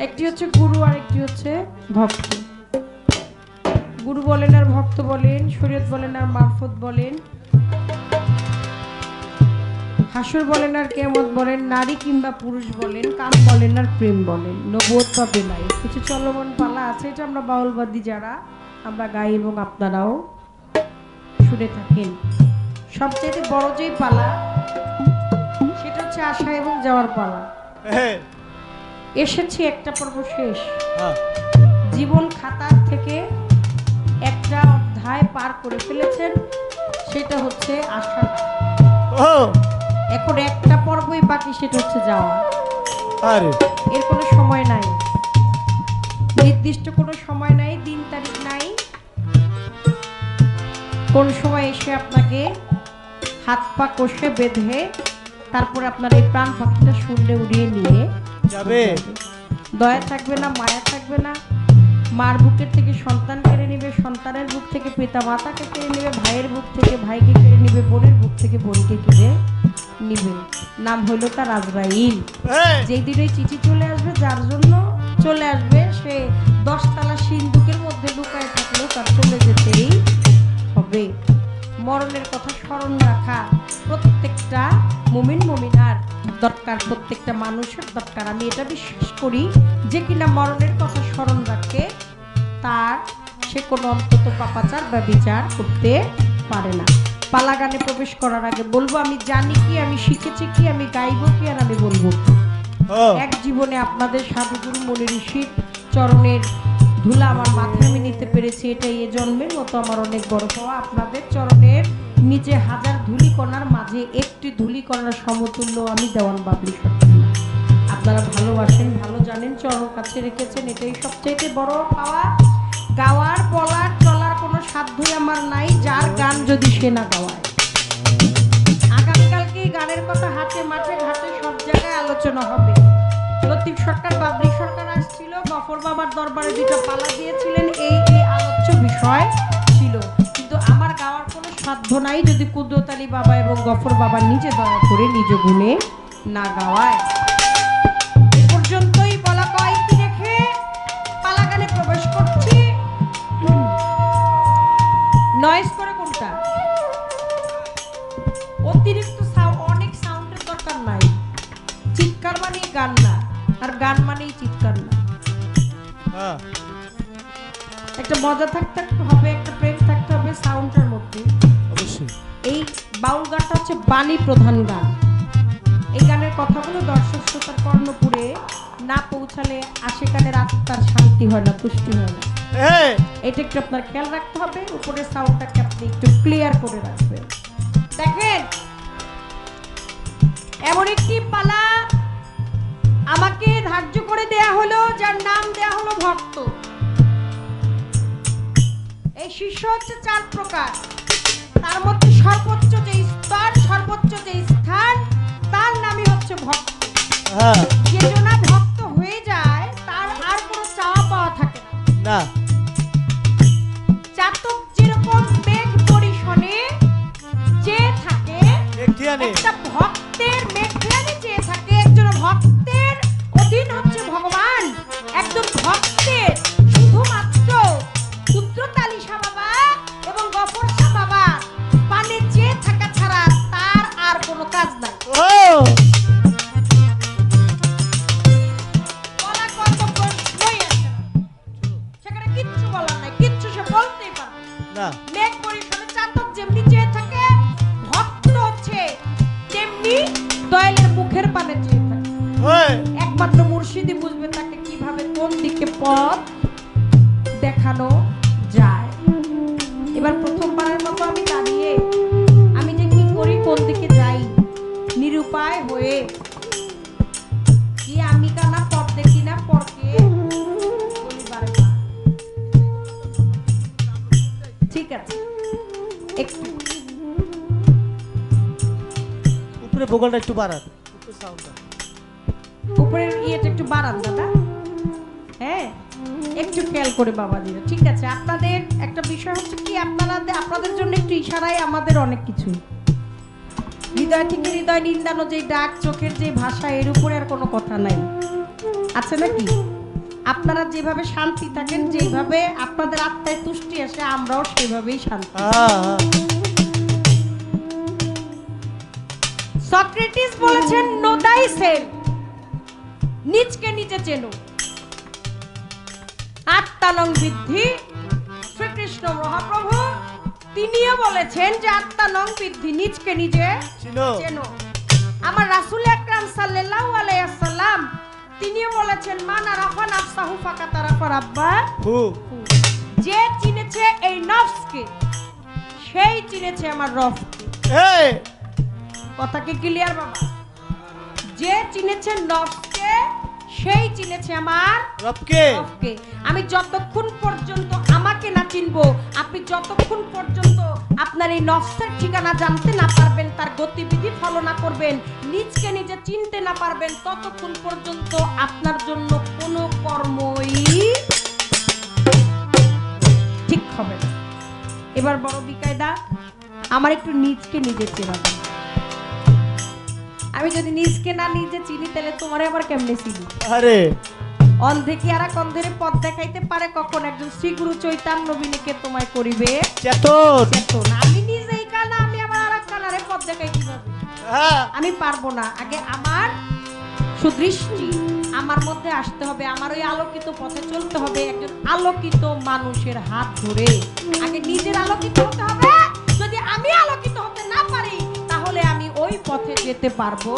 একটি হচ্ছে গুরু আর একটি হচ্ছে ভক্ত। গুরু বলেন আর ভক্ত বলেন, শরীয়ত বলেন আর মারফত বলেন, হাসর বলেন আর কিয়ামত বলেন, নারী কিংবা পুরুষ বলেন, কাম বলেন আর প্রেম বলেন, নবুয়ত বা বেলায়েত, কিছু চলমান পালা আছে। এটা আমরা বাউলবাদী যারা আমরা গাই এবং আপনারাও শুনে থাকেন। সবচেয়ে বড় যেই পালা সেটা হচ্ছে আসা এবং যাওয়ার পালা। এসেছি, একটা পর্ব শেষ, জীবন খাতার থেকে একটা অধ্যায় পার করে ফেলেছেন, সেটা হচ্ছে আসা। এখন একটা পর্বই বাকি, সেটা হচ্ছে যাওয়া। এর কোনো সময় নাই, নির্দিষ্ট কোনো সময় নাই, দিন তারিখ নাই। কোন সময় এসে আপনাকে হাত পা কষে বেঁধে তারপরে আপনার এই প্রাণ পাখিটা শূন্যে উড়িয়ে নিয়ে যাবে। দয়া থাকবে না, মায়া থাকবে না। মার বুকের থেকে সন্তান কেড়ে নিবে, সন্তানের বুক থেকে পিতা মাতাকে কেড়ে নিবে, ভাইয়ের বুক থেকে ভাইকে কেড়ে নিবে, বোনের বুক থেকে বোনকে কেড়ে নিবে। নাম হলো তার আজরাইল। যেই দিন ওই চিঠি চলে আসবে, যার জন্য চলে আসবে, সে 10 তলা সিন্ধুকের মধ্যে লুকায় থাকলেও তার চলে যেতেই হবে। মরণের কথা স্মরণ রাখা প্রত্যেকটা মুমিন মুমিনার দরকার, প্রত্যেকটা মানুষের দরকার। আমি এটা বিশ্বাস করি যে কিনা মরণের কথা স্মরণ রাখে তার সে কোনো অন্তত পাপাচার বা বিচার করতে পারে না। পালা গানে প্রবেশ করার আগে বলবো, আমি জানি কি, আমি শিখেছি কি, আমি গাইব কি, আর আমি বলবো কি। এক জীবনে আপনাদের সাধুগুরু মুনি ঋষির চরণের ধুলা আমার মাথায় আমি নিতে পেরেছি, এটা এ জন্মের মতো আমার অনেক বড় পাওয়া। আপনাদের চরণের নিচে হাজার ধূলিকণার মাঝে একটি ধূলিকণার সমতুল্য আমি দেওয়ান বাবলি সত্যি। আপনারা ভালোবাসেন, ভালো জানেন, চরণ কাছে রেখেছেন, এটাই সবচেয়ে বড় পাওয়া। গাওয়ার বলার চলার কোনো সাধ্যই আমার নাই, যার গান যদি সে না গাওয়ায়। আগামীকালকে গানের কথা হাটে মাঠে ঘাটে সব জায়গায় আলোচনা হবে। লতিফ সরকার, বাবরি সরকার আসছিল, গফর বাবার দরবারে দুটো পালা দিয়েছিলেন, এই আলোচ্য বিষয় ছিল। কিন্তু আমার গাওয়ার কোনো সাধ্য নাই যদি কুদরত আলী বাবা এবং গফর বাবা নিজে দয়া করে নিজ গুণে না গাওয়ায়। এ পর্যন্তই বলা কয়েকটি রেখে পালা গানে প্রবেশ করছি। নয়েজ করে কোনটা? অতিরিক্ত অনেক সাউন্ডের দরকার নাই। চিৎকার মানে গান না, আর গান মানেই চিৎকার না। একটা মজা থাকতে হবে, একটা প্রেম থাকতে হবে সাউন্ডের মধ্যে। অবশ্যই এই বাউল গানটা হচ্ছে বাণী প্রধান গান। এই গানের কথাগুলো দর্শক শ্রোতার কর্ণপুরে না পৌঁছালে আশেকানের আত্মার শান্তি হয় না, তুষ্টি হয় না। এটা একটু আপনার খেয়াল রাখতে হবে। উপরে সাউন্ডটাকে আপনি একটু ক্লিয়ার করে রাখবেন। দেখেন, এমন একটি পালা আমাকে ধার্য করে দেয়া হলো, যার নাম দেয়া হলো ভক্ত। এই শিষ্য হচ্ছে 4 প্রকার। তার মধ্যে সর্বোচ্চ যে স্তর, সর্বোচ্চ যে স্থান, তার নামই হচ্ছে ভক্ত। যে জনা ভক্ত হয়ে যায় তার আর কোনো চাওয়া পাওয়া থাকে না। চাতক যেরকম মেঘ পরিশনে চেয়ে থাকে, একটা ভক্তের মেঘখানে চেয়ে থাকে। একজন ভক্তের অধীন হচ্ছে ভগবান। একজন ভক্তের শুধুমাত্র কুদরত আলী শাহ বাবা এবং গফর শাহ বাবা পানে চেয়ে থাকা ছাড়া তার আর কোনো কাজ নাই। বলার কত প্রশ্নই আসে না, সেখানে কিচ্ছু বলার নাই, কিচ্ছু সে বলতেই পারবে না। মেঘ পরিশনে চাতক যেমনি চেয়ে থাকে, ভক্ত হচ্ছে তেমনি দয়ালের মুখের পানে চেয়ে থাকে। একমাত্র মুর্শিদই বুঝবে তাকে কিভাবে কোন দিকে পথ দেখানো যায়। এবার প্রথমবারের মতো আমি দাঁড়িয়ে আমি যে কি করি, কোন দিকে যাই, নিরুপায় হয়ে কি আমি কানা পথ দেখি না, পরকে ঠিক আছে। একটু উপরে ভোকালটা একটু বাড়ান, উপরের ইয়েটা একটু বাড়ান দাদা। হ্যাঁ, একটু খেয়াল করে বাবাজিরা। ঠিক আছে, আপনাদের একটা বিষয় হচ্ছে কি, আপনাদের জন্য একটু ইশারায় আমাদের অনেক কিছু। হৃদয় থেকে হৃদয় নিন্দানো যে ডাক, চোখের যে ভাষা, এর উপরে আর কোনো কথা নাই, আছে নাকি? আপনারা যেভাবে শান্তি থাকেন, যেভাবে আপনাদের আত্মায় তুষ্টি আসে, আমরাও সেভাবেই শান্তি। সক্রেটিস বলেছেন নো থাইসেলফ, নিজকে নিজে চেনো। আত্মানং বিদ্ধি, শ্রীকৃষ্ণ মহাপ্রভু তিনিও বলেছেন যে আত্মানং বিদ্ধি, নিজকে নিজে চেনো। আমার রাসূল আকরাম সাল্লাল্লাহু আলাইহি ওয়াসাল্লাম তিনিও বলেছেন মান আরাফা নাফসাহু ফাকাত আরাফা রাব্বাহু, যে চিনেছে এই নফসকে সেই চিনেছে আমার রবকে। কথা কি ক্লিয়ার বাবা? যে চিনেছে নফসকে সেই চিনেছে আমার রবকে। আমি যতক্ষণ পর্যন্ত আমাকে না চিনবো, আপনি যতক্ষণ পর্যন্ত আপনার এই নফসের ঠিকানা জানতে না পারবেন, তার গতিবিধি ফলো না করবেন, নিজকে নিজে চিনতে না পারবেন, ততক্ষণ পর্যন্ত আপনার জন্য কোনো কর্মই ঠিক হবে না। এবার বড় বিকায়দা, আমার একটু নিজকে নিজে চেনাবেন। আমি যদি নিজকে না নিজে চিনি তাহলে তোমারে আবার কেমনে চিনি? আরে অন্ধে কি আর অন্ধের পথ দেখাইতে পারে? কখন একজন শ্রী গুরু চৈতন্য বিনিকে তোমায় করিবে চেতন। আমি নিজেই কানা, আমি আবার আর কানারে পথ দেখাইতে পারবো? আমি পারবো না। আগে আমার সুদৃষ্টি আমার মধ্যে আসতে হবে, আমার ওই আলোকিত পথে চলতে হবে, একজন আলোকিত মানুষের হাত ধরে আগে নিজের আলোকিত হতে হবে। যদি আমি আলোকিত হতে না পারি তাহলে আমি ওই পথে যেতে পারবো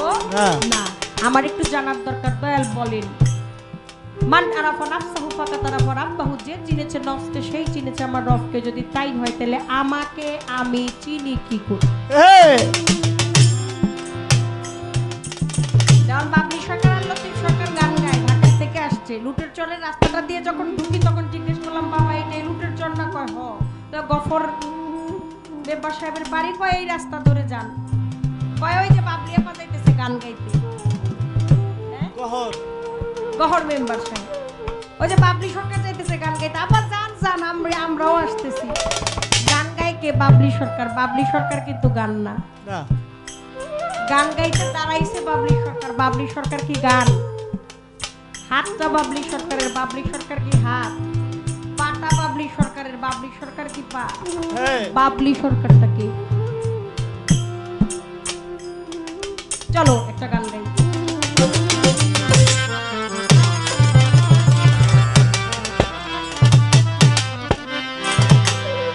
না। আমার একটু জানার দরকার। দয়াল বলেন মান আরাফা নাফসাহু ফাকাত আরাফা রাব্বাহু, যে চিনেছে নফসকে সেই চিনেছে আমার রবকে। যদি তাই হয় তাহলে আমাকে আমি চিনি কি করে? যেমন বাবলি সরকার আর লতিফ সরকার গান গায়, ঢাকা থেকে আসছে, লুটের চরের রাস্তাটা দিয়ে যখন ঢুকি তখন জিজ্ঞেস করলাম বাবা এটা লুটের চর না? কয় হ। তো গফর বেব্বা সাহেবের বাড়ি, কয় এই রাস্তা ধরে যান। কয় ওই যে বাবলি আপা যাইতেছে গান গাইতে, গহর মেম্বার সাহেব, ওই যে বাবলি সরকার যাইতেছে গান গাইতে। আবার যান যান, আমরাও আসতেছি। গান গায় কে? বাবলি সরকার। বাবলি সরকার কিন্তু গান না, গান গাইতে দাঁড়াইছে বাবলি সরকার। বাবলি সরকার কি গান? হাতটা বাবলি সরকারের, বাবলি সরকার কি হাত? পাটা বাবলি সরকারের, বাবলি সরকার কি পা? বাবলি সরকারটা কি? চলো একটা গান গাই।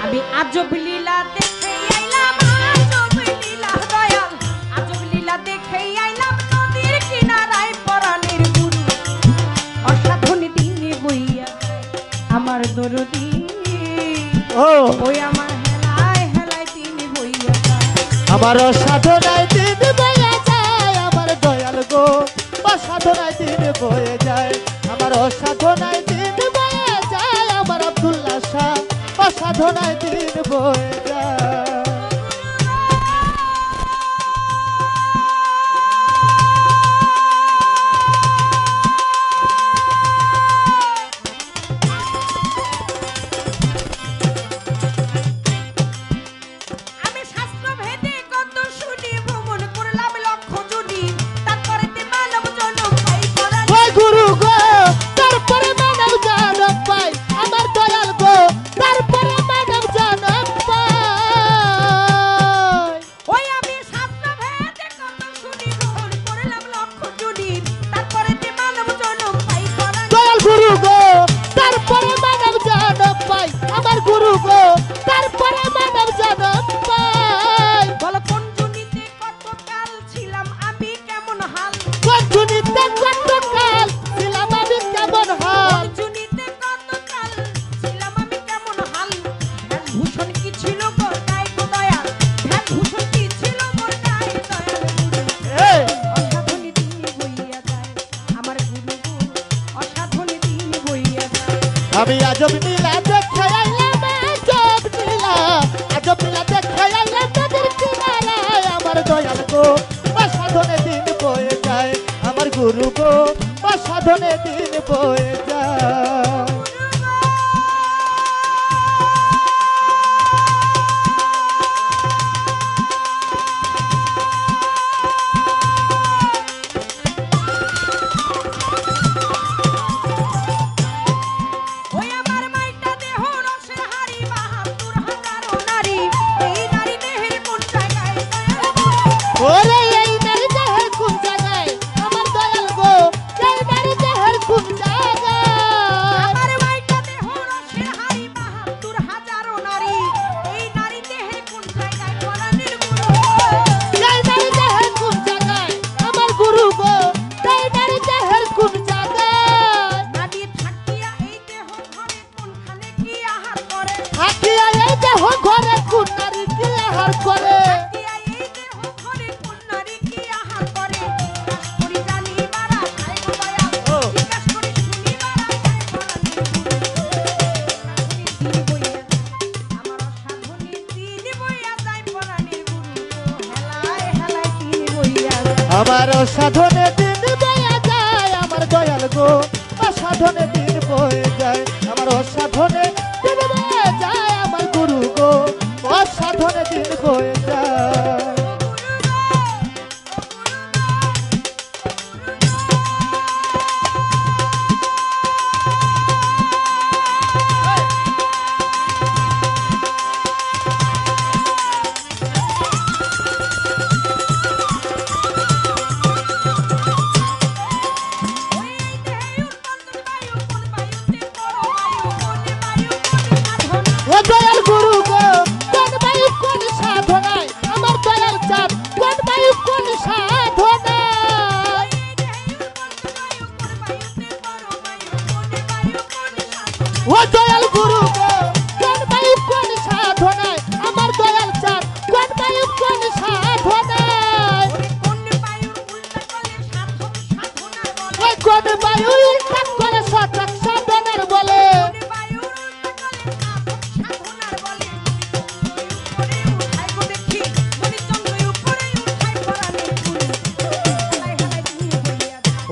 আমি আজব লীলা দেখে আইলাম, আজব লীলা দয়াল, আজব লীলা দেখে আইলাম নদীর কিনারায় পরাণের গুরু, অসাধনে দিনে বইয়া আমার দরদি, ওই আমার হেলায় হেলায় দিনে বইয়া যায়, আমার অসাধনায় দিন বয়ে যায়, আমার দয়াল গো অসাধনায় দিন বয়ে যায়, আমার অসাধনায় দিন বয়ে যায়, আমার আব্দুল্লাহ শাহ অসাধনায় দিন বয়ে যায়। আমি আজব নীলা দেখে আইলাম, আজব নীলা, আজব নীলা দেখে আইলাম নদীর কিনারায়, আমার দয়াল গো অসাধনে দিন বয়ে যায়, আমার গুরু গো অসাধনে দিন বয়ে যায়। অসাধনে দিন বয়ে যায় আমার অসাধনে দিন বয়ে যায় আমার গুরু গো অসাধনে দিন বয়ে যায় ও দয়াল গুরু গো কোন বায়ু কোন সাধনায় আমার দয়াল চাঁদ কোন বায়ু কোন সাধনায় ও দয়াল গুরু গো কোন বায়ু কোন সাধনায় আমার দয়াল চাঁদ কোন বায়ু কোন সাধনায় ওই কোন বায়ু উল্টা করে সতক সাধনার বলে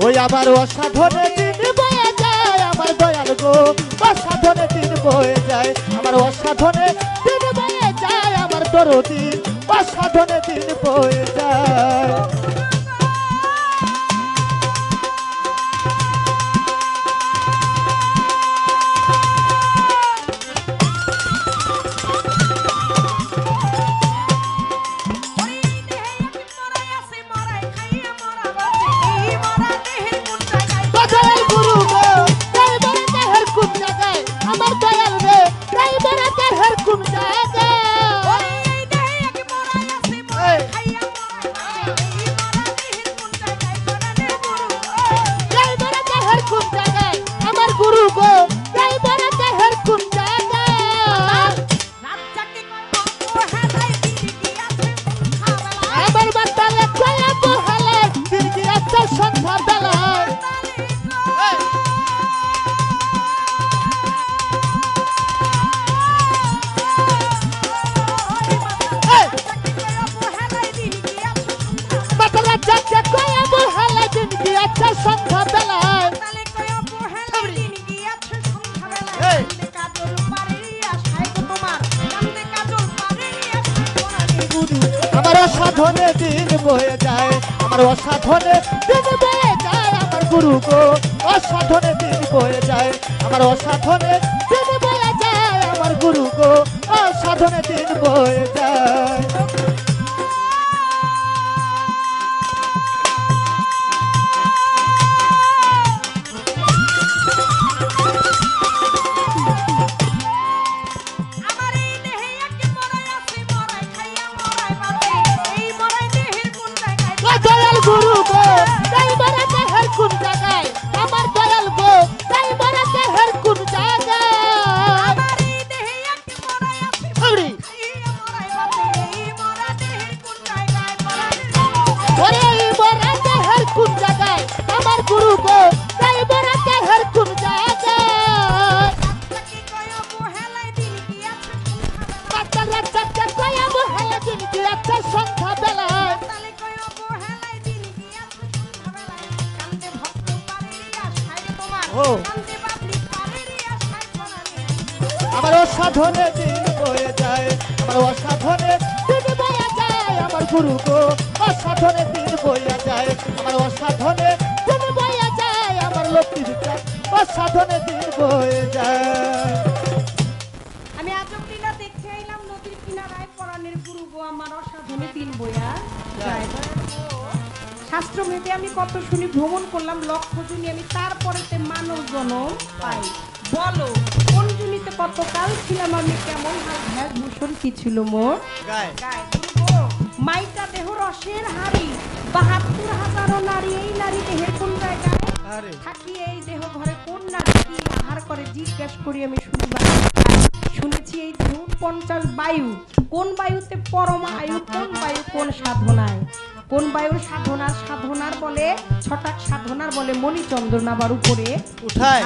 ওই আবার অসাধনে দিন বয়ে যায় আমার দয়াল গো অসাধনে দিন বয়ে যায় আমার অসাধনে দিন বয়ে যায় আমার দরদি অসাধনে দিন বয়ে যায় দয়াল গুরু গো তাই বড় দেহের কোন জায়গায় আমার দয়াল রে তাই বড় দেহের কোন জায়গায় তাই বড় দেহের কোন জায়গায় আমার গুরু গো তাই বড় দেহের কোন জায়গায় আমার বাতালে কয়া বহালে দিন গিয়েছে সন্ধ্যা বেলায় বাতালে যাচ্ছে কয়া বহালে দিন গিয়েছে সন্ধ্যা বেলায় আমার অসাধনে দিন বয়ে যায় আমার অসাধনে দিন বয়ে যায় আমার গুরু গো অসাধনে দিন বয়ে যায় আমার অসাধনে দিন বয়ে যায় আমার গুরু গো অসাধনে দিন বয়ে যায় ও দয়াল গুরু গো তাই বড় দেহের কোন জায়গায় আমার দয়াল গো তাই বড় দেহের কোন জায়গায় ওরে এই বড় দেহের কোন জায়গায় আমার গুরু গো তাই বড় দেহের কোন জায়গায় বাতালে যাচ্ছে কয়া বহালে দিন গিয়েছে সন্ধ্যা বেলায় ও আমার অসাধনে দিন বয়ে যায় আমার অসাধনে দিন বয়ে যায় আমার গুরু গো অসাধনে দিন বয়ে যায় আমার অসাধনে দিন বয়ে যায় আমার লক্ষ্মীর চাঁদ অসাধনে দিন বয়ে যায় আমি আজব লীলা দেখতে আইলাম নদীর কিনারায় পরাণের গুরু গো আমার অসাধনে দিন বইয়া যায় শাস্ত্র ভেদে আমি কত শুনি ভ্রমণ করলাম লক্ষ্য জুনি আমি তারপরেতে মানব জনম পাই বলো কোন জুনিতে কত কাল ছিলাম আমি কেমন হাল ভ্যাস ভূষণ কি ছিল মোর গায় মাইটা দেহ রসের হাড়ি ৭২,০০০ নারী এই নারী দেহের কোন জায়গায় থাকি এই দেহ ঘরে কোন নারী কি আহার করে জিজ্ঞেস করি আমি শুনেছি এই দেহ ৫০ বায়ু কোন বায়ুতে পরমা আয়ু কোন বায়ু কোন সাধনায় কোন বায়ুর সাধনার বলে ছটাক সাধনার বলে মণিচন্দ্র নাবার উপরে উঠায়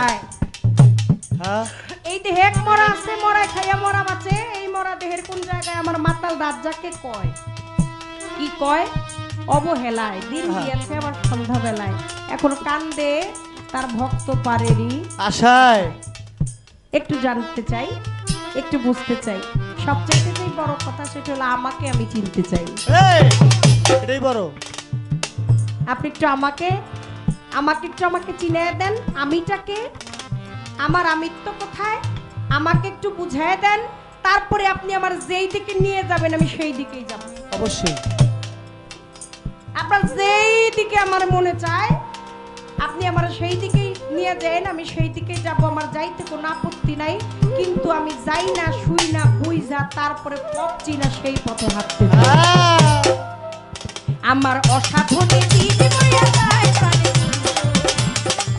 এই দেহে এক মরা আছে মরায় খাইয়া মরা বাঁচে এই মরা দেহের কোন জায়গায় আমার মাতাল রাজ্জাকে কয় কি কয় অবহেলায় দিন দিয়েছে আবার সন্ধ্যা বেলায় এখন কান্দে তার ভক্ত পারেরই আশায়। একটু জানতে চাই, একটু বুঝতে চাই। সবচেয়ে যেই বড় কথা সেটা হলো আমাকে আমি চিনতে চাই। এই, এটাই বড়। আপনি একটু আমাকে আমাকে চিনে দেন। আমিটাকে, আমার আমিত্ব কোথায় আমাকে একটু বুঝিয়ে দেন। তারপরে আপনি আমার যেই দিকে নিয়ে যাবেন আমি সেই দিকেই যাব। অবশ্যই। আপনার যেই দিকে আমার মনে চায় আপনি আমার সেই দিকেই নিয়ে যান, আমি সেই দিকেই যাব। আমার যাইতে কোনো আপত্তি নাই, কিন্তু আমি যাই না, শুই না, বুঝা তারপরে পথ চিনা সেই পথে হাঁটতে হবে। আমার অসাধনে দিন বইয়া যায় প্রাণে,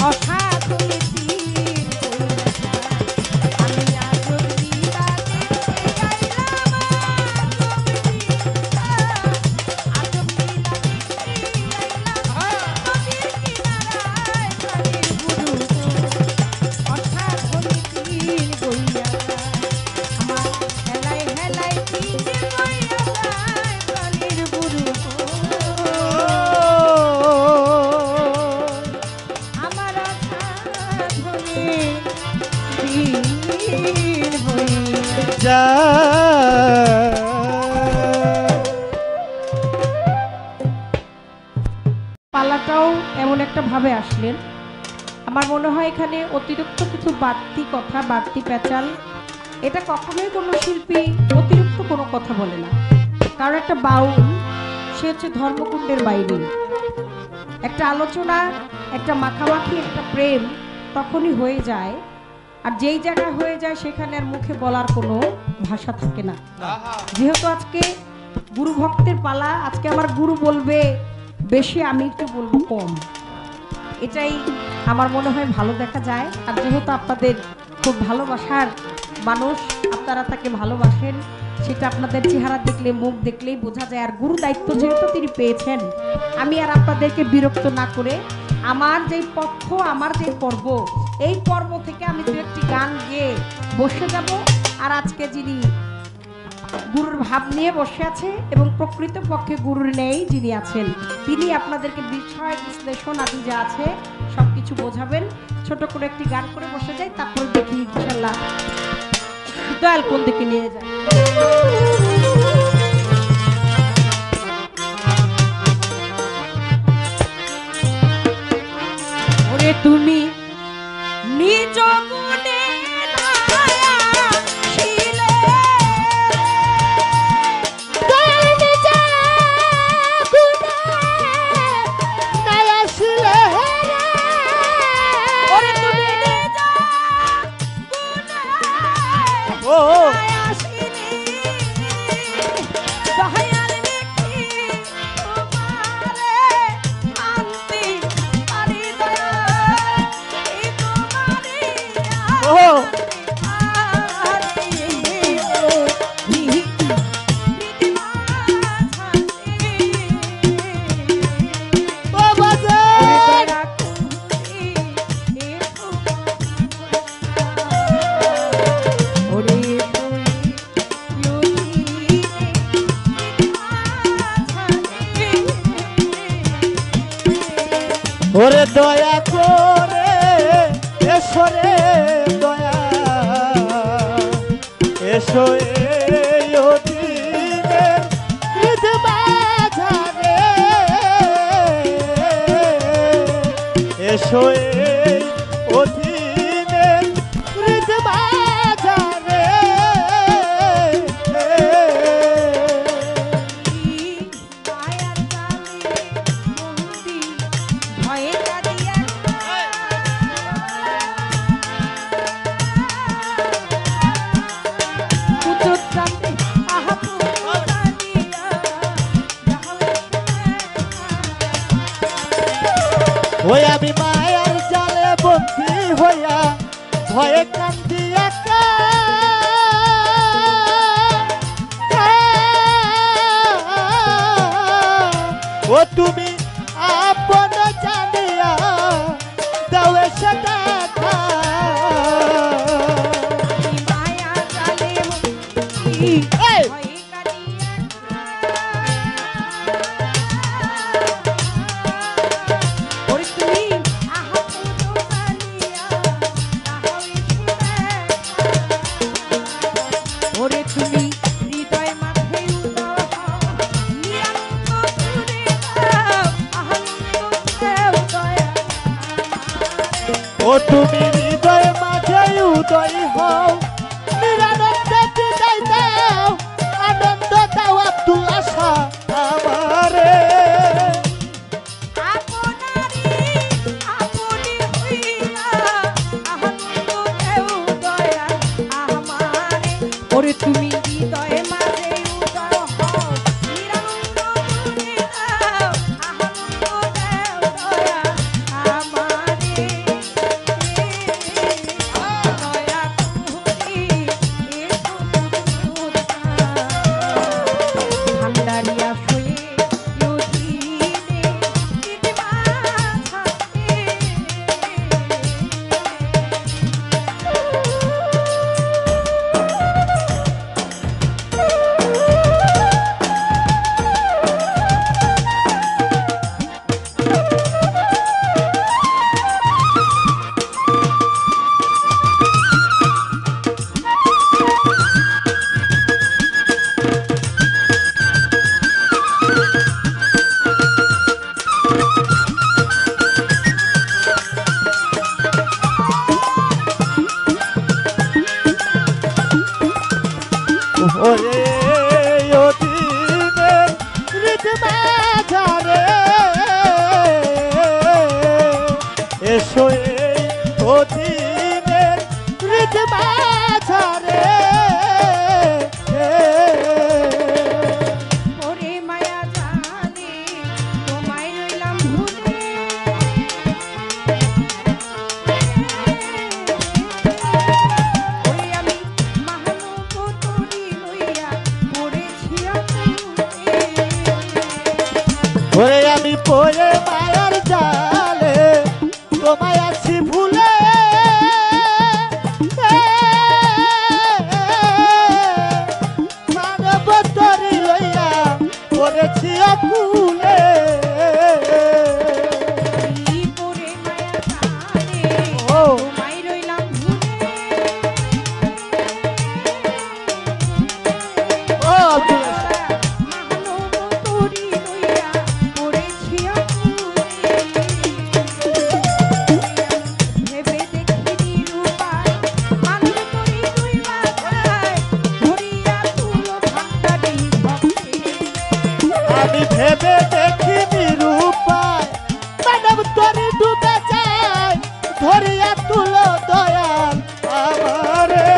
অসাধনে দিন বইয়া যায়। আমি আজ দিবা দেখতে আইলাম, আজ দিবা দেখতে আইলাম নদীর কিনারায় প্রাণের গুরু, অসাধনে দিন বইয়া যায়। আমার হেলায় হেলায় দিন বইয়া যায় প্রাণের গুরু, আমার অসাধনে দিন বইয়া যায়। পালাটাও এমন একটা ভাবে আসলেন, আমার মনে হয় এখানে অতিরিক্ত কিছু বাড়তি কথা, বাড়তি পেঁচাল, এটা কখনোই কোনো শিল্পী অতিরিক্ত কোনো কথা বলে না। কারণ একটা বাউল সে হচ্ছে ধর্মকুণ্ডের বাইরে। একটা আলোচনা, একটা মাখামাখি, একটা প্রেম তখনই হয়ে যায়, আর যেই জায়গায় হয়ে যায় সেখানে আর মুখে বলার কোনো ভাষা থাকে না। যেহেতু আজকে গুরু ভক্তের পালা, আজকে আমার গুরু বলবে বেশি, আমি একটু বলবো কম, এটাই আমার মনে হয় ভালো দেখা যায়। আর যেহেতু আপনাদের খুব ভালোবাসার মানুষ, আপনারা তাকে ভালোবাসেন, সেটা আপনাদের চেহারা দেখলে, মুখ দেখলেই বোঝা যায়। আর গুরু দায়িত্ব যেহেতু তিনি পেয়েছেন, আমি আর আপনাদেরকে বিরক্ত না করে আমার যেই পক্ষ, আমার যে পর্ব, এই পর্ব থেকে আমি দু একটি গান গেয়ে বসে যাব। আর আজকে যিনি গুরুর ভাব নিয়ে বসে আছে এবং প্রকৃত পক্ষে গুরুর নেই যিনি আছেন, তিনি আপনাদেরকে বিষয় বিশ্লেষণ আদি যা আছে সবকিছু বোঝাবেন। ছোট করে একটি গান করে বসে যাই, তারপরে দেখি ইনশাল্লাহ দয়াল কোন দিকে নিয়ে যায়। ওরে তুমি নিজ গুণে ছিলে, ওরে তুমি নিজ গুণে ও আসিনি, দয়াল দেখি তোমারে আনতে পারি দয়াল, এই তোমারে ও বাবা যায়। ওরে দয়া করে এসো রে দয়া, এসো এই অধীনের হৃদ মাঝারে, এসো এই অধীনের হৃদ মাঝারে। ওই আমি মায়ার জালে বন্দী হইয়া ভয়ে কান্দি একা, ও তুমি আপন জানিয়া দাও এসে দেখা। এই! ও তুমি হৃদয় মাঝে উদয় হও নিরানন্দে বিদায় দাও আনন্দ দাও আব্দুল্লাহ শাহ আমারে ওরে তুমি হৃদয়ে মাঝে উদয় হও নিরানন্দ তুমি দাও আনন্দ দাও দয়া আমারে দয়া তুমি এসো ভান্ডারিয়া শুয়ে ইউদিনে দিদিমা থাকে ওরে অধীনের হৃদমাঝারে এসো এই অধীনের হৃদমাঝারে ওরে মায়া জানে তোমায় রইলাম ভুলে ওরে আমি মহানব তরি লইয়া পড়েছি আকুলে ওরে আমি পড়ে মায়ার জালে তোমায় আছি ভুলে মানব তরি লইয়া পড়েছি অকুলে পরে মায়া জানে ও তোমায় রইলাম ভুলে ও আব্দুল্লাহ মহানব তরি লইয়া পড়েছি আকুলে ভেবে দেখি নিরূপায় মানব তরি দুই মাথায় ধরিয়া তুলো ভান্ডারি ভক্তি আমি ভেবে দেখি নিরূপায় মানব তরি ডুবে যায় ধরিয়া তুলো দয়াল আমারে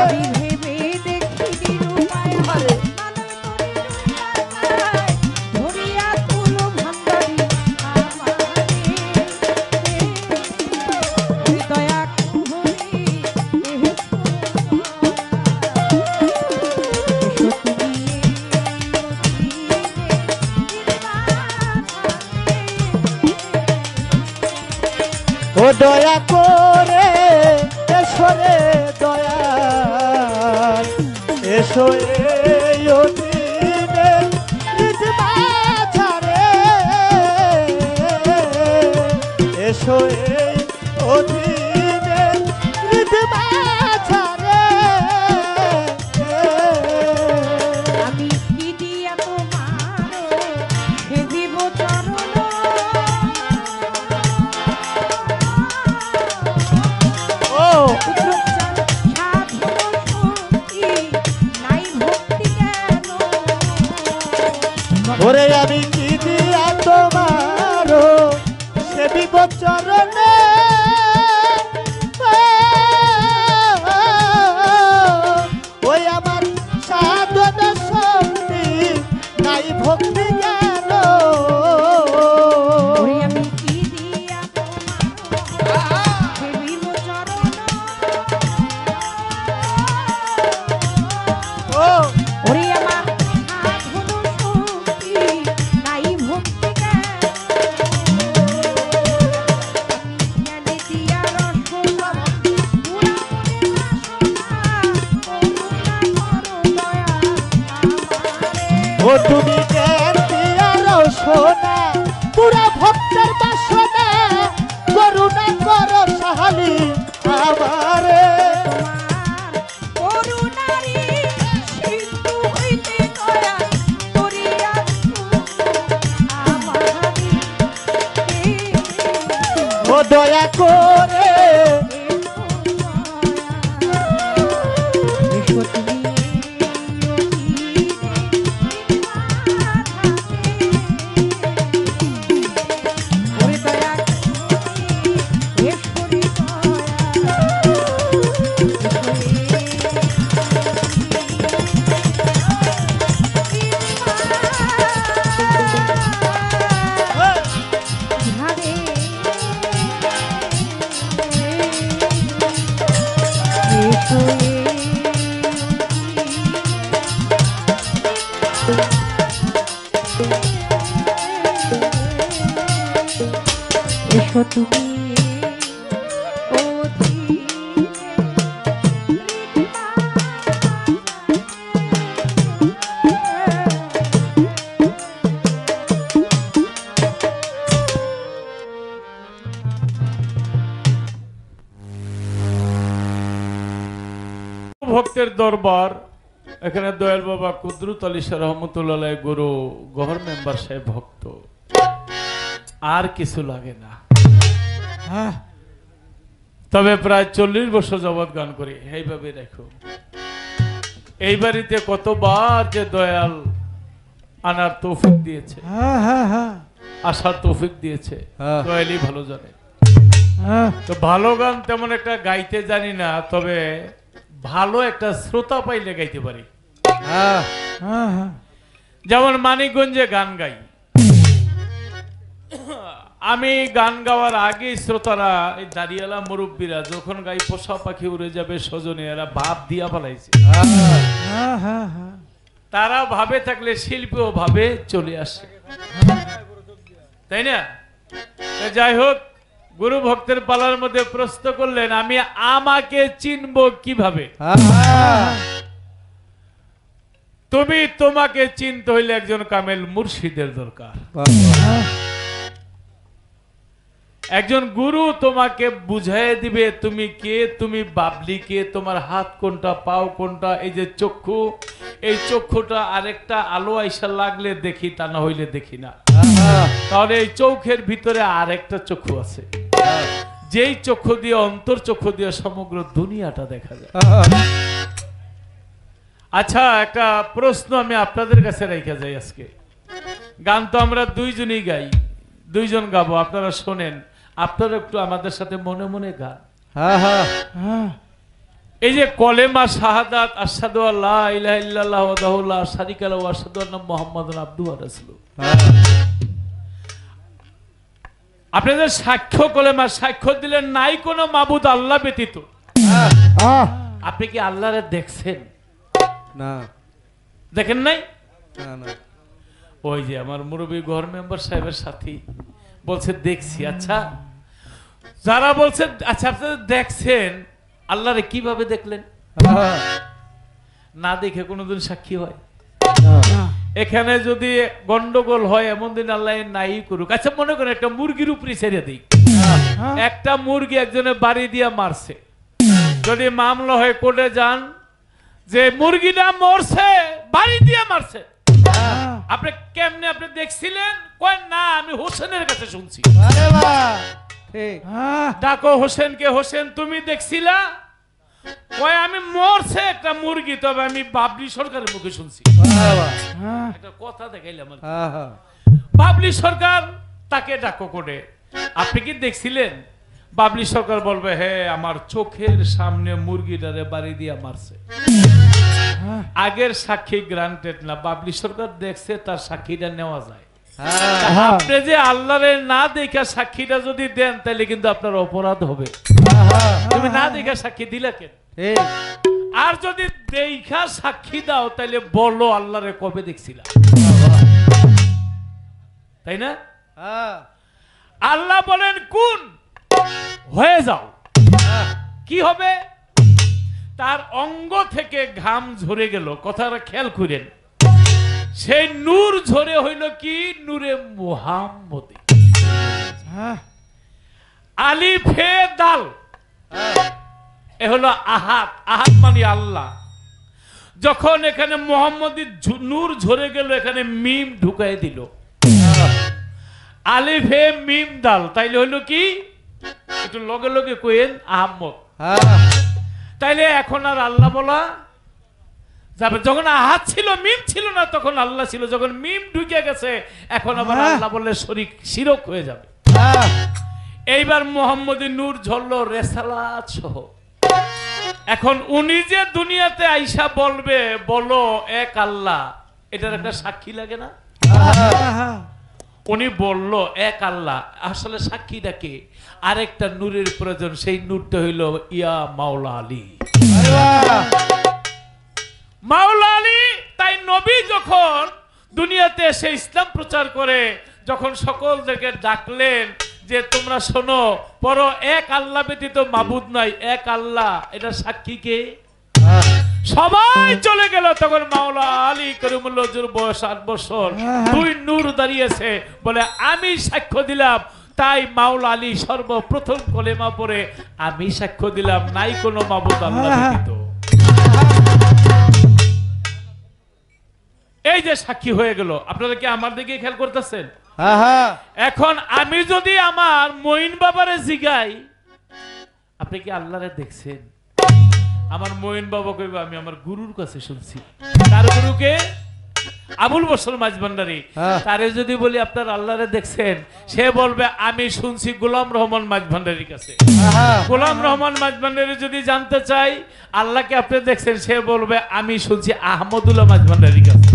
আমি ভেবে দেখি নিরূপায় মানব তরি দুই মাথায় ধরিয়া তুলো ভান্ডারি আমারে দয়া করি ও দয়া করে এসো রে দয়াল এসো এই অধীনের হৃদমাঝারে এসো এই অধীনের হৃদমাঝারে আমি কি দিয়া তোমার সেবিব চরণ ও পুত্রচান সাধন শক্তি নাই ভক্তি কেন ওরে আমি কি দিয়া তোমারো সেবিব চরণে ওই আমার সাধন শক্তি নাই ভক্তি জ্ঞান ওরে আমি কি দিয়া তোমার সেবিব চরণ ও ওরে আমার সাধন শক্তি নাই ভক্তি কেন জ্ঞানে দিয়া রসনা পুরা মনে বাসনা করুণা করো দয়া আমারে ও তুমি জ্ঞান দিয়ার সোনা পুরা ভক্তের বাসনা করুণা করো সাহালি আমারে তোমার করুণারি সিন্ধু হইতে দয়া করিয়া আমারে ও দয়া করে এসো তুমি ভক্তের দরবার এখানে দয়াল বাবা কুদরত আলী শাহ রহমতুল্লাহ গুরু গভর্নর মেম্বার সাহেব ভক্ত আর কিছু লাগে না তবে প্রায় 40 বছর যাবৎ গান করি এইভাবে দেখো এই বাড়িতে কতবার যে দয়াল আনার তৌফিক দিয়েছে আসার তৌফিক দিয়েছে দয়ালই ভালো জানে তো ভালো গান তেমন একটা গাইতে জানি না তবে ভালো একটা শ্রোতা পাইলে গাইতে পারি যেমন মানিকগঞ্জে গান গাই আমি গান গাওয়ার আগে শ্রোতারা এই দাঁড়িয়ালা মুরব্বীরা যখন গাই পোষা পাখি উড়ে যাবে সজনে এরা ভাব দিয়া ফেলাইছে তারা ভাবে থাকলে শিল্পীও ভাবে চলে আসে তাই না যাই হোক গুরু ভক্তের পালার মধ্যে প্রশ্ন করলেন আমি আমাকে চিনব কিভাবে তুমি তোমাকে চিনতে হইলে একজন কামেল মুর্শিদের দরকার একজন গুরু তোমাকে বুঝাই দিবে তুমি কে তুমি বাবলি কে তোমার হাত কোনটা পাও কোনটা এই যে চক্ষু এই চক্ষুটা আরেকটা আলো আইসা লাগলে দেখি তা না হইলে দেখি না তাহলে এই চোখের ভিতরে আরেকটা চক্ষু আছে যেই চক্ষু দিয়ে অন্তর চক্ষু দিয়ে সমগ্র দুনিয়াটা দেখা যায় আচ্ছা একটা প্রশ্ন আমি আপনাদের কাছে রেখে যাই আজকে গান তো আমরা দুইজনই গাই দুইজন গাবো আপনারা শোনেন আপনারা একটু আমাদের সাথে মনে মনে গান এই যে কলেমা শাহাদাত আশহাদু আল্লা ইলাহা ইল্লাল্লাহু ওয়াহদাহু লা শারীকা লাহু ওয়া আশহাদু আন্না মুহাম্মাদান আবদুহু ওয়া রাসূলুহু আপনাদের সাক্ষ্য কলেমা সাক্ষ্য দিলেন নাই কোনো মাবুদ আল্লাহ ব্যতীত আপনি কি আল্লাহরে দেখছেন না দেখেন নাই না না ওই যে আমার মুরব্বী গভর্নর মেম্বার সাহেবের সাথী বলছে দেখছি আচ্ছা যারা বলছে আচ্ছা আপনারা দেখছেন আল্লাহরে কিভাবে দেখলেন না দেখে কোনোদিন সাক্ষী হয় এখানে যদি গন্ডগোল হয় এমন দিন আল্লাহ নাই করুক আচ্ছা মনে করেন একটা মুরগির উপরে ছেড়ে দিই একটা মুরগি একজনের বাড়ি দিয়ে মারছে যদি মামলা হয় কোর্টে যান যে মুরগিটা মরছে বাড়ি দিয়ে মারছে আপনি কেমনে আপনি দেখছিলেন কই না আমি হোসেনের কাছে শুনছি আরে বাহ ঠিক ডাকো হোসেনকে হোসেন তুমি দেখছিলা কই আমি মরছে একটা মুরগি তবে আমি বাবলি সরকারের মুখে শুনছি একটা কথা দেখাইলাম বাবলি সরকার তাকে ডাকো করে আপনি কি দেখছিলেন বাবলি সরকার বলবে হ্যাঁ আমার চোখের সামনে মুরগিটারে বাড়ি দিয়া মারছে আগের সাক্ষী গ্রান্টেড না বাবলি সরকার দেখছে তার সাক্ষীটা নেওয়া যায় আপনি যে আল্লাহরে না দেখা সাক্ষীটা যদি দেন তাহলে কিন্তু আপনার অপরাধ হবে তুমি না দেখা সাক্ষী দিলে কেন আর যদি দেখা সাক্ষী দাও তাহলে বলো আল্লাহরে কবে দেখছিলা তাই না আল্লাহ বলেন কোন হয়ে যাও কি হবে তার অঙ্গ থেকে ঘাম ঝরে গেল কথাটা খেয়াল করেন সেই নূর ঝরে হইল কি নূরে মুহাম্মদী আলিফে দাল এ হলো আহাদ আহাদ মানে আল্লাহ যখন এখানে মুহাম্মদী নূর ঝরে গেল এখানে মিম ঢুকাই দিল আলিফে মিম দাল তাইলে হইল কি একটু লগে লগে কইেন আহমদ তাইলে এখন আর আল্লাহ বলা যাবে যখন আহাদ ছিল মিম ছিল না তখন আল্লাহ ছিল যখন মিম ঢুকে গেছে এখন আবার আল্লাহ বললে শরীক শিরক হয়ে যাবে এইবার মুহাম্মদী নূর ঝরলো রেসালাত সহ এখন উনি যে দুনিয়াতে আইসা বলবে বলো এক আল্লাহ এটার একটা সাক্ষী লাগে না উনি বলল এক আল্লাহ আসলে সাক্ষীটাকে আরেকটা নূরের প্রয়োজন সেই নূরটা হইল ইয়া মাওলা আলী মাওলা আলী তাই নবী যখন দুনিয়াতে এসে ইসলাম প্রচার করে, যখন সকলদেরকে ডাকলেন যে তোমরা শোনো, পর এক আল্লাহ ব্যতীত মাবুদ নাই, এক আল্লাহ, এটা সাক্ষী কে? সবাই চলে গেল। তখন মাওলা আলী করিমুল্লাহ হুজুর বয়স 8 বছর, 2 নূর দাঁড়িয়েছে, বলে আমি সাক্ষ্য দিলাম। তাই মাওলা আলী সর্বপ্রথম কলেমা পড়ে আমি সাক্ষ্য দিলাম নাই কোনো মাবুদ আল্লাহ ব্যতীত। এই যে সাক্ষী হয়ে গেল। আপনারা কি আমার দিকে খেয়াল করতেছেন? এখন আমি যদি আমার মঈন বাবারে জিগাই, আপনি কি আল্লাহরে দেখছেন? আমার মঈন বাবা কইবে আমি আমার গুরুর কাছে শুনছি। তার গুরুকে আবুল বসর মাঝভান্ডারী। তারে যদি বলি আপনার আল্লাহরে দেখছেন, সে বলবে আমি শুনছি গোলাম রহমান মাঝভান্ডারীর কাছে। গোলাম রহমান মাঝভান্ডারী যদি জানতে চাই আল্লাহকে আপনি দেখছেন, সে বলবে আমি শুনছি আহমদুল্লাহ মাঝভান্ডারীর কাছে।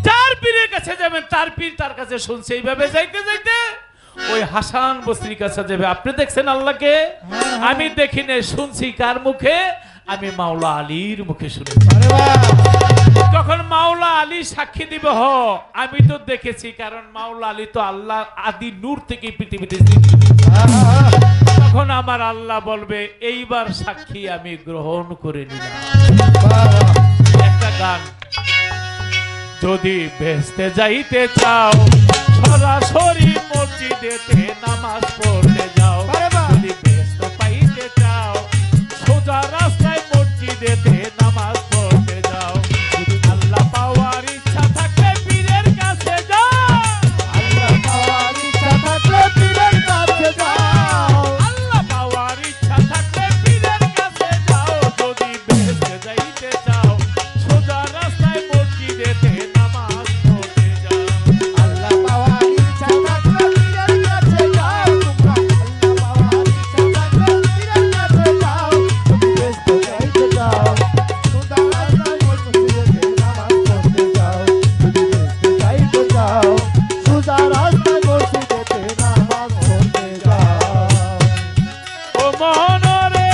যার পীরের কাছে যাবেন তার পীর তার কাছে শুনছে। এইভাবে যাইতে যাইতে ওই হাসান বসরির কাছে যাবে, আপনি দেখছেন আল্লাহকে? আমি দেখি না, শুনছি কার মুখে? আমি মাওলা আলীর মুখে শুনেছি। তখন মাওলা আলী সাক্ষী দিবে, হ আমি তো দেখেছি, কারণ মাওলা আলী তো আল্লাহ আদি নূর থেকে পৃথিবীতে। তখন আমার আল্লাহ বলবে এইবার সাক্ষী আমি গ্রহণ করে নিলাম। একটা গান, যদি বেহেশতে যাইতে চাও সরাসরি মসজিদেতে নামাজ পড়তে যাও, যদি বেহেশত পাইতে চাও সোজা রাস্তায় মসজিদেতে নামাজ পড়তে যাও, আল্লাহ পাওয়ার ইচ্ছা থাকলে পীরের কাছে যাও, আল্লাহ পাওয়ার ইচ্ছা থাকলে পীরের কাছে যাও, আল্লাহ পাওয়ার ইচ্ছা থাকলে পীরের কাছে যাও, যদি বেহেশতে যাইতে চাও সোজা রাস্তায় মসজিদেতে নামাজ পড়তে যাও, আল্লাহ পাওয়ার ইচ্ছা থাকলে পীরের কাছে যাও, তোমরা আল্লাহ পাওয়ার ইচ্ছা থাকলে পীরের কাছে যাও, যদি ব্যস্ত যাইতে যাও সোজা রাস্তায় মসজিদে নামাজ পড়তে যাও, যদি ব্যস্ত যাইতে যাও সোজা রাস্তায় মসজিদে নামাজ পড়তে যাও। ও মহনরে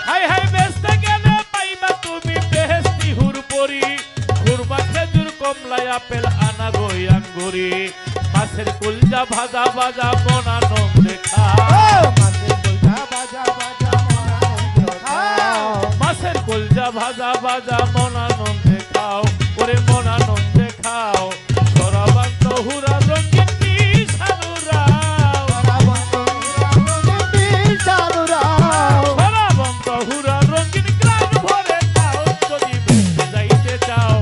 হাই হাই বেস্তে গেলে পাইবা তুমি বেহেশতি হুর পরি, ঘুরবা খেজুর কমলা আপেল আনারই আঙ্গুরি, মাছের কুলজা ভাজা ভাজা মন আনন্দে খাও, মাছের কুলজা ভাজা ভাজা মন আনন্দে খাও, ওরে মন আনন্দে খাও, সরাবান্ত হুরা রঙিন সরাবান্ত হুরা রঙিন গ্রাম ভরে খাও, যদি বেঁচে যাইতে চাও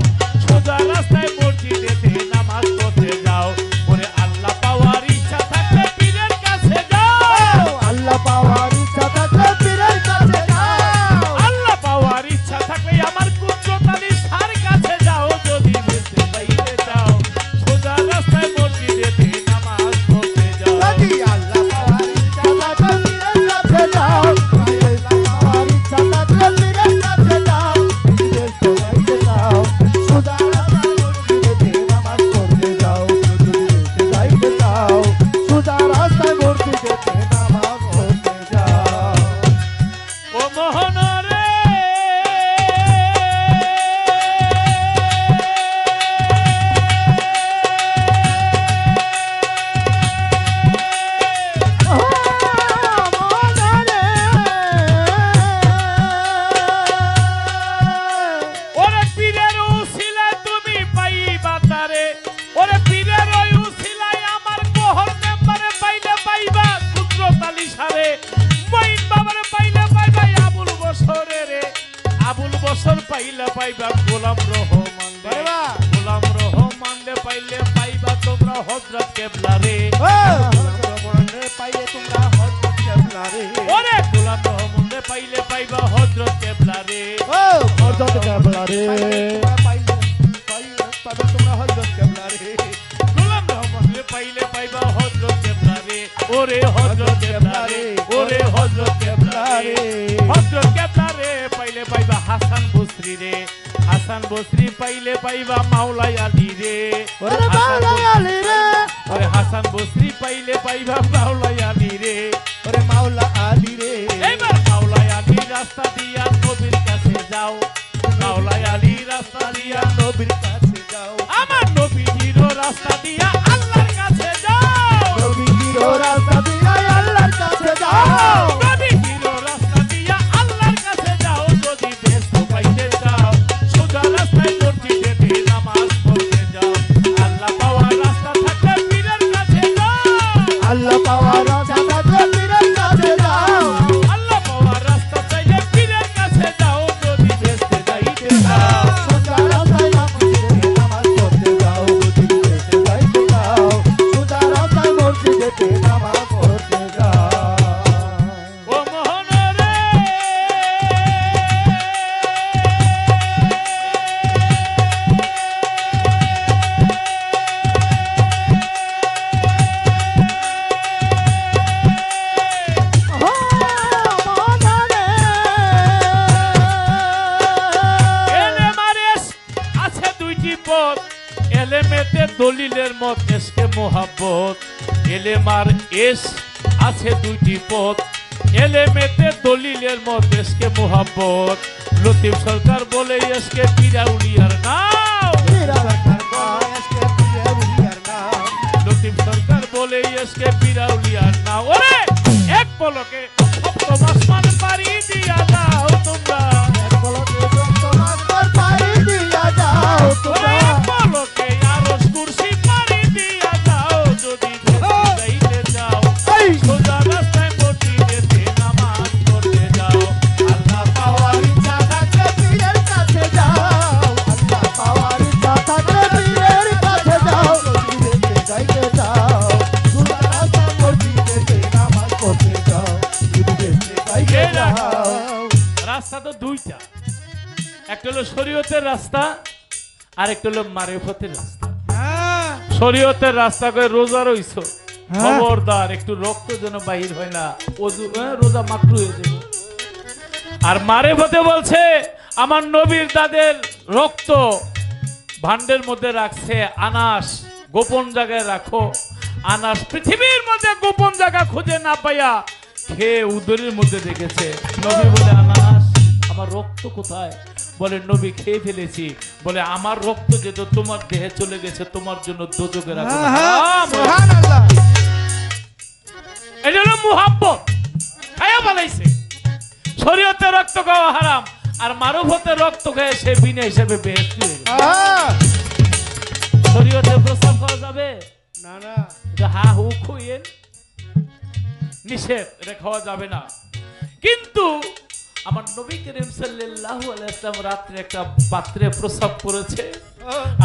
সোজা রাস্তায় মসজিদেতে নামাজ পড়তে যাও, ওরে আল্লাহ পাওয়ার ইচ্ছা থাকলে পীরের কাছে যাও, আল্লাহ পাওয়ার ইচ্ছা থাকলে পীরের কাছে যাও, আল্লাহ পাওয়ার ইচ্ছা থাকলে আমার কুচ্চতালি সার কাছে যাও, যদি বেঁচে যাইতে চাও সোজা রাস্তায় মসজিদেতে নামাজ পড়তে যাও, যদি আল্লাহ পাওয়ার ইচ্ছা থাকলে পীরের কাছে যাও, আল্লাহ পাওয়ার ইচ্ছা থাকলে পীরের কাছে যাও, যদি ব্যস্ত যাইতে যাও সোজা রাস্তায় মসজিদে নামাজ পড়তে যাও, যদি ব্যস্ত যাইতে যাও সোজা রাস্তায় মসজিদে নামাজ পড়তে যাও। ও মোহনরে ওরে পীরের উসিলায় তুমি পাইবা তারে, ওরে পীরের ওই উসিলায় আমার মোহর মেম্বারে পাইলে পাইবা কুদ্রতালি সারে, মঈন বাবারে পাইলে পাইবা আবুল বসরে রে, আবুল বসর পাইলে পাইবা গোলাম রহমান রে, গোলাম রহমান রে পাইলে পাইবা তোমরা হযরত কেবলা রে, পাইলে তোমরা হযরত কেবলা রে, ওরে গোলাম রহমান রে পাইলে পাইবা হযরত কেবলা রে, হযরত কেবলা রে, পাইলে পাবে তোমরা হযরত কেবলা রে, গোলাম রহমান রে পাইলে পাইবা হযরত কেবলা রে, হাসান বসরি রে, হাসান বসরি পাইলে পাইবা মাওলাই আলী রে, ওরে হাসান মাওলাই আলী রে, ওরে হাসান বসরি পাইলে পাইবা মাওলাই আলী রে, ওরে মাওলা আলী রে। এইবার মাওলাই আলী রাস্তা দিয়া নবীর কাছে যাও, মাওলাই আলী রাস্তা দিয়া নবীর কাছে যাও, আমার নবীজির রাস্তা দিয়া আল্লাহর কাছে যাও, নবীর রাস্তা দিয়া আল্লাহর কাছে যাও, নবীজির রাস্তা দিয়া আল্লাহর কাছে যাও, যদি ব্যস্ত পাইতে চাও সোজা রাস্তায় মসজিদে নামাজ পড়তে যাও, আল্লাহ পাওয়ার রাস্তা থাকলে পীরের কাছে যাও, আল্লাহ পাওয়ার রাস্তা থাকলে পীরের কাছে যাও, আল্লাহ পাওয়ার রাস্তা চাইলে পীরের কাছে যাও, যদি ব্যস্ত যাইতে চাও সোজা রাস্তায় মসজিদে নামাজ পড়তে যাও, যদি দেশে যাইতে যাও সোজা রাস্তায় মসজিদে নামাজ পড়তে যাও। ও মোহনরে এলেমারেস আছে দুইটি পথ, এলেমেতে দলিলের মত এসকে মোহাব্বত, এলেমার এস আছে দুইটি পথ, এলেমেতে দলিলের মত এসকে মোহাব্বত, লতিফ সরকার বলে এসকে পিরাউলিয়ার নাও, লতিফ সরকার বলে এসকে পিরাউলিয়ার নাও, ওরে এক পলকে সপ্তম আসমান পাড়ি দিয়া দাও তোমরা, ওরে এক পলকে আরশ কুরসি পাড়ি দিয়া দাও, যদি বেশি যাইতে চাও সোজা রাস্তায় মসজিদেতে নামাজ পড়তে যাও, আল্লাহ পাওয়ার ইচ্ছা থাকলে পীরের কাছে যাও, আল্লাহ পাওয়ার ইচ্ছা থাকলে পীরের কাছে যাও, যদি দেশে যাইতে যাও সোজা রাস্তায় মসজিদে নামাজ পড়তে যাও, যদি দেশে যাইতে যাও। রাস্তা তো দুইটা, একটা হলো শরীয়তের রাস্তা আর একটা হলো মারিফতের রাস্তা। শরীয়তের রাস্তা করে রোজা রইছো, খবরদার একটু রক্ত যেন বাহির হয় না, ওযু রোজা মাত্র হয়ে যাবে। আর মারিফতে বলছে আমার নবীর দাদের রক্ত ভান্ডের মধ্যে রাখছে, আনাস গোপন জায়গায় রাখো, আনাস পৃথিবীর মধ্যে গোপন জায়গা খুঁজে না পাইয়া খেয়ে উদরের মধ্যে রেখেছে। নবী বলে আনাস আমার রক্ত কোথায়? বলে নবী খেয়ে ফেলেছি। বলে আমার রক্ত যেহেতু তোমার দেহে চলে গেছে তোমার জন্য দোজখে রাখো। এটা হলো মুহাব্বত, খায়া বানাইছে। শরীয়তে রক্ত খাওয়া হারাম, আর মারুফতে রক্ত খেয়ে সে বিনা হিসেবে বেহেশতি হয়ে গেছে। শরীয়তে প্রস্তাব করা যাবে না না, এটা হা হু খুইয়েন নিষেধ, এটা খাওয়া যাবে না। কিন্তু আমার নবী করিম সাল্লাল্লাহু আলাইহি ওয়াসাল্লাম রাত্রে একটা পাত্রে প্রস্রাব করেছে,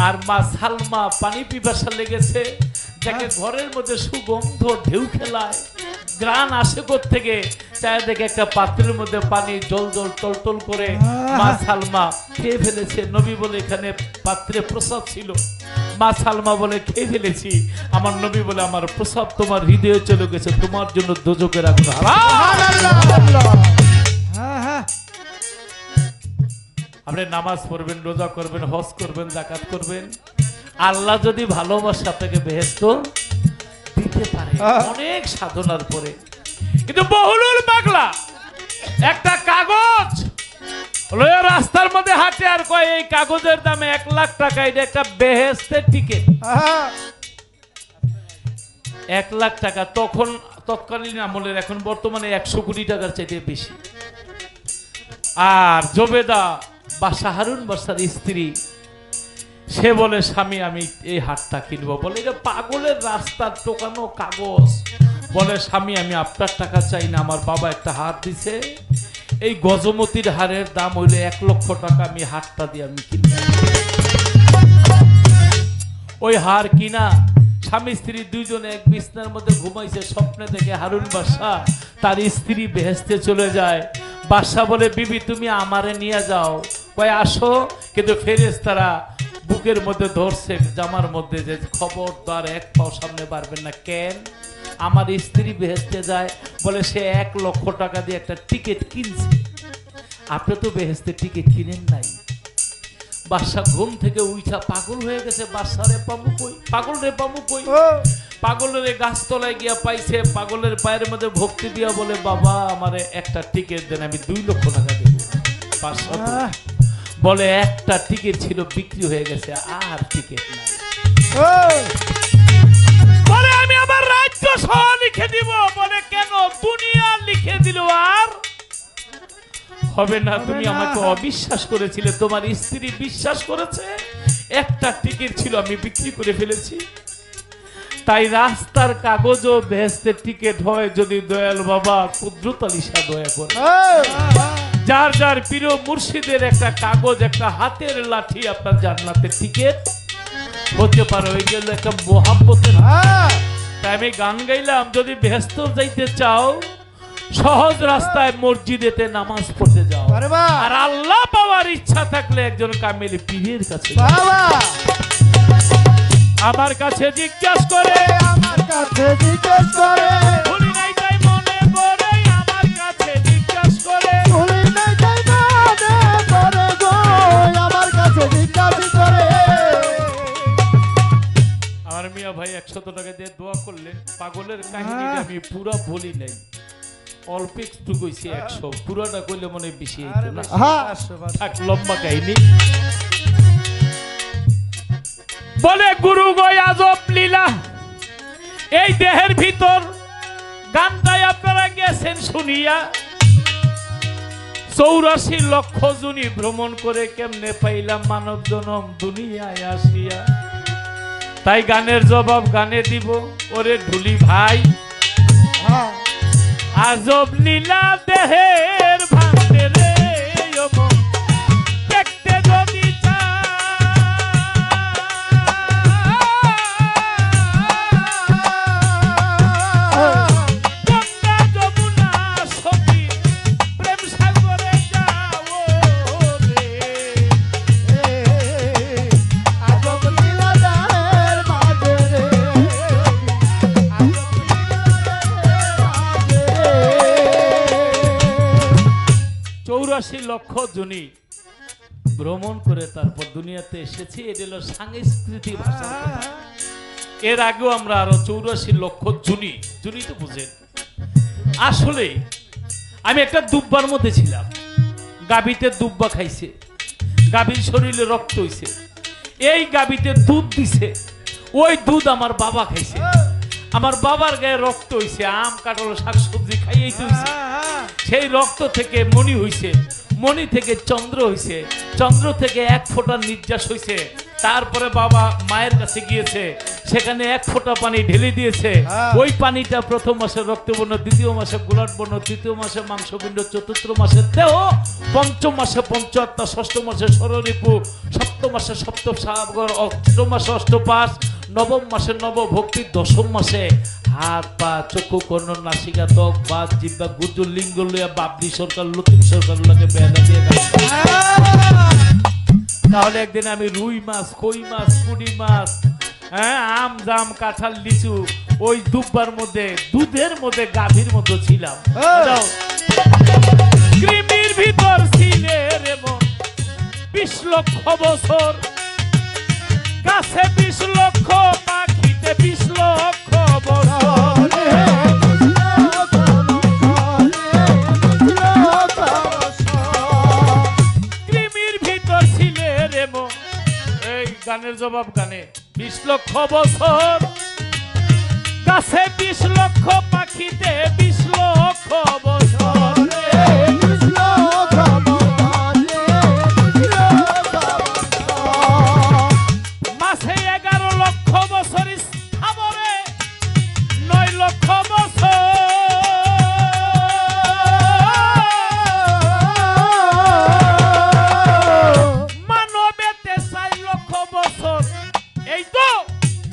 আর মা সালমা পানি পিপাসা লেগেছে, যাকে ঘরের মধ্যে সুগন্ধ ঢেউ খেলায় গ্রান আসে থেকে চায় দেখে একটা পাত্রের মধ্যে পানি জল জল টলটল করে মা সালমা খেয়ে ফেলেছে। নবী বলে এখানে পাত্রে প্রস্রাব ছিল। মা সালমা বলে খেয়ে ফেলেছি। আমার নবী বলে আমার প্রস্রাব তোমার হৃদয়ে চলে গেছে, তোমার জন্য দোজখে রাখো। আপনি নামাজ পড়বেন, রোজা করবেন, হজ করবেন, যাকাত করবেন, আল্লাহ যদি ভালোবাসা আপনাকে বেহেশত দিতে পারে অনেক সাধনার পরে। কিন্তু বহুলুল পাগলা একটা কাগজ লয়ে রাস্তার মধ্যে হাঁটে আর কয় এই কাগজের দামে 1 লাখ টাকা, এটা একটা বেহেশতের টিকিট। 1 লাখ টাকা তখন তৎকালীন আমলের, এখন বর্তমানে 100 কোটি টাকার চাইতে বেশি। আর জবেদা বাদশা হারুন বাদশার স্ত্রী, সে বলে স্বামী আমি এই হারটা কিনবো। বলে এটা পাগলের রাস্তার টোকানো কাগজ। বলে স্বামী আমি আপনার টাকা চাই না, আমার বাবা একটা হার দিছে, এই গজমতির হারের দাম হইলে 1 লক্ষ টাকা, আমি হারটা দিয়ে আমি কিনব। ওই হার কিনা স্বামী স্ত্রী দুইজনে এক বিছনার মধ্যে ঘুমাইছে, স্বপ্নে দেখে হারুন বাদশা তার স্ত্রী বেহেশতে চলে যায়। বাদশা বলে বিবি তুমি আমারে নিয়ে যাও। কয় আসো, কিন্তু ফেরেশতারা বুকের মধ্যে ধরছে, জামার মধ্যে, যে খবরদার 1 পাও সামনে পারবেন না। কেন? আমার স্ত্রী বেহেশতে যায়। বলে সে 1 লক্ষ টাকা দিয়ে একটা টিকিট কিনছে, আপনি তো বেহেশতের টিকিট কিনেন নাই। বাদশা ঘুম থেকে উঠা পাগল হয়ে গেছে, বাদশা রে পামু কই, পাগল রে পামু কই। পাগলের গাছতলায় গিয়া পাইছে, পাগলের পায়ের মধ্যে ভক্তি দিয়া বলে, বাবা আমারে একটা টিকিট দেন, আমি 2 লক্ষ টাকা দেব। বাদশা বলে একটা টিকিট ছিল বিক্রি হয়ে গেছে, আর টিকিট নাই। বলে আমি আমার রাজ্য সহ লিখে দিব। বলে কেন? দুনিয়া লিখে দিল আর হবে না। তুমি আমাকে অবিশ্বাস করেছিলে, তোমার স্ত্রী বিশ্বাস করেছে, একটা টিকিট ছিল আমি বিক্রি করে ফেলেছি। তাই রাস্তার কাগজও বেহেশতের টিকিট হয় যদি দয়াল বাবা কুদরত আলী শাহ দয়া করে। যার যার প্রিয় মুর্শিদের একটা কাগজ, একটা হাতের লাঠি আপনার জান্নাতের টিকিট হতে পারে। ওই জন্য একটা মোহাব্বতের। তাই আমি গান গাইলাম, যদি বেহেশত যাইতে চাও সহজ রাস্তায় মসজিদেতে নামাজ পড়তে যাও, আর আল্লাহ পাওয়ার ইচ্ছা থাকলে একজন কামিল পীরের কাছে। আমার কাছে জিজ্ঞাসা করে, আমার কাছে জিজ্ঞেস করে, ভুলি নাই তাই মনে করে, আমার কাছে জিজ্ঞাসা করে, ভুলি নাই তাই মনে করে গো, আমার কাছে জিজ্ঞাসা করে। আমার মিয়া ভাই 100 টাকা দিয়ে দোয়া করলেন। পাগলের কাহিনীটা আমি পুরো বলি নাই, অল্প একটু কইছি। 100 পুরোটা কইলে মনে বেশি হইতো না। থাক, লম্বা কাহিনী। বলে গুরু গো আজব লীলা, এই দেহের ভিতর গানটাই আপনারা গেছেন শুনিয়া। 84 লক্ষ জুনি ভ্রমণ করে কেমনে পাইলাম মানব জনম দুনিয়ায় আসিয়া। তাই গানের জবাব গানে দিব। ওরে ঢুলি ভাই, আজব লীলা দেহের ভাঙতে রে, দেখতে যদি গঙ্গা যমুনা সতী প্রেম সাগরে যাও রে। আজব লীলা দেহের মাঝে রে, আজব লীলা 84 লক্ষ জনি ভ্রমণ করে তারপর দুনিয়াতে এসেছি। এটা হলো সাংস্কৃতিক ভাষা। এর আগেও আমরা আরো 84 লক্ষ জুনি তো বুঝেন। আসলে আমি একটা দুব্বার মধ্যে ছিলাম, গাভীতে দুব্বা খাইছে, গাভীর শরীরে রক্ত হইছে, এই গাভীতে দুধ দিছে, ওই দুধ আমার বাবা খাইছে, আমার বাবার গায়ে রক্ত হইছে, আম কাঁঠাল শাকসবজি খাইয়েই তো হইছে। সেই রক্ত থেকে মণি হইছে, মণি থেকে চন্দ্র হইছে, চন্দ্র থেকে 1 ফোঁটা নির্যাস হইছে। তারপরে বাবা মায়ের কাছে গিয়েছে, সেখানে 1 ফোঁটা পানি ঢেলে দিয়েছে। ওই পানিটা প্রথম মাসে রক্তবর্ণ, দ্বিতীয় মাসে গোলাট বর্ণ, তৃতীয় মাসে মাংসপিণ্ড, চতুর্থ মাসে দেহ, পঞ্চম মাসে পঞ্চাত্মা, ষষ্ঠ মাসে ষড়রিপু, সপ্তম মাসে সপ্তসাগর, অষ্টম মাসে অষ্টপাশ, নবম মাসে নবভক্তি, দশম মাসে হাত পা চক্ষু কর্ণ নাসিকা ত্বক বাদ জিব্বা গুজুর লিঙ্গ লইয়া বাবলি সরকার লতিফ সরকার লাগে বেলা দিয়ে গেছে। তাহলে একদিন আমি রুই মাছ, কই মাছ, পুঁটি মাছ, আম জাম কাঁঠাল লিচু ওই দুব্বার মধ্যে, দুধের মধ্যে, গাভীর মধ্যে ছিলাম। কৃমির ভিতর ছিলে রে মন 20 লক্ষ বছর, গাছে 20 লক্ষ, পাখিতে 20 লক্ষ বছর। কৃমির ভিতর ছিলে রে মন, এই গানের জবাব গানে, 20 লক্ষ বছর, গাছে 20 লক্ষ, পাখিতে 20 লক্ষ বছর। মাসে 11 লক্ষ বছর, স্থাবরে 9 লক্ষ বছর। মানবেতে 4 লক্ষ বছর, এই তো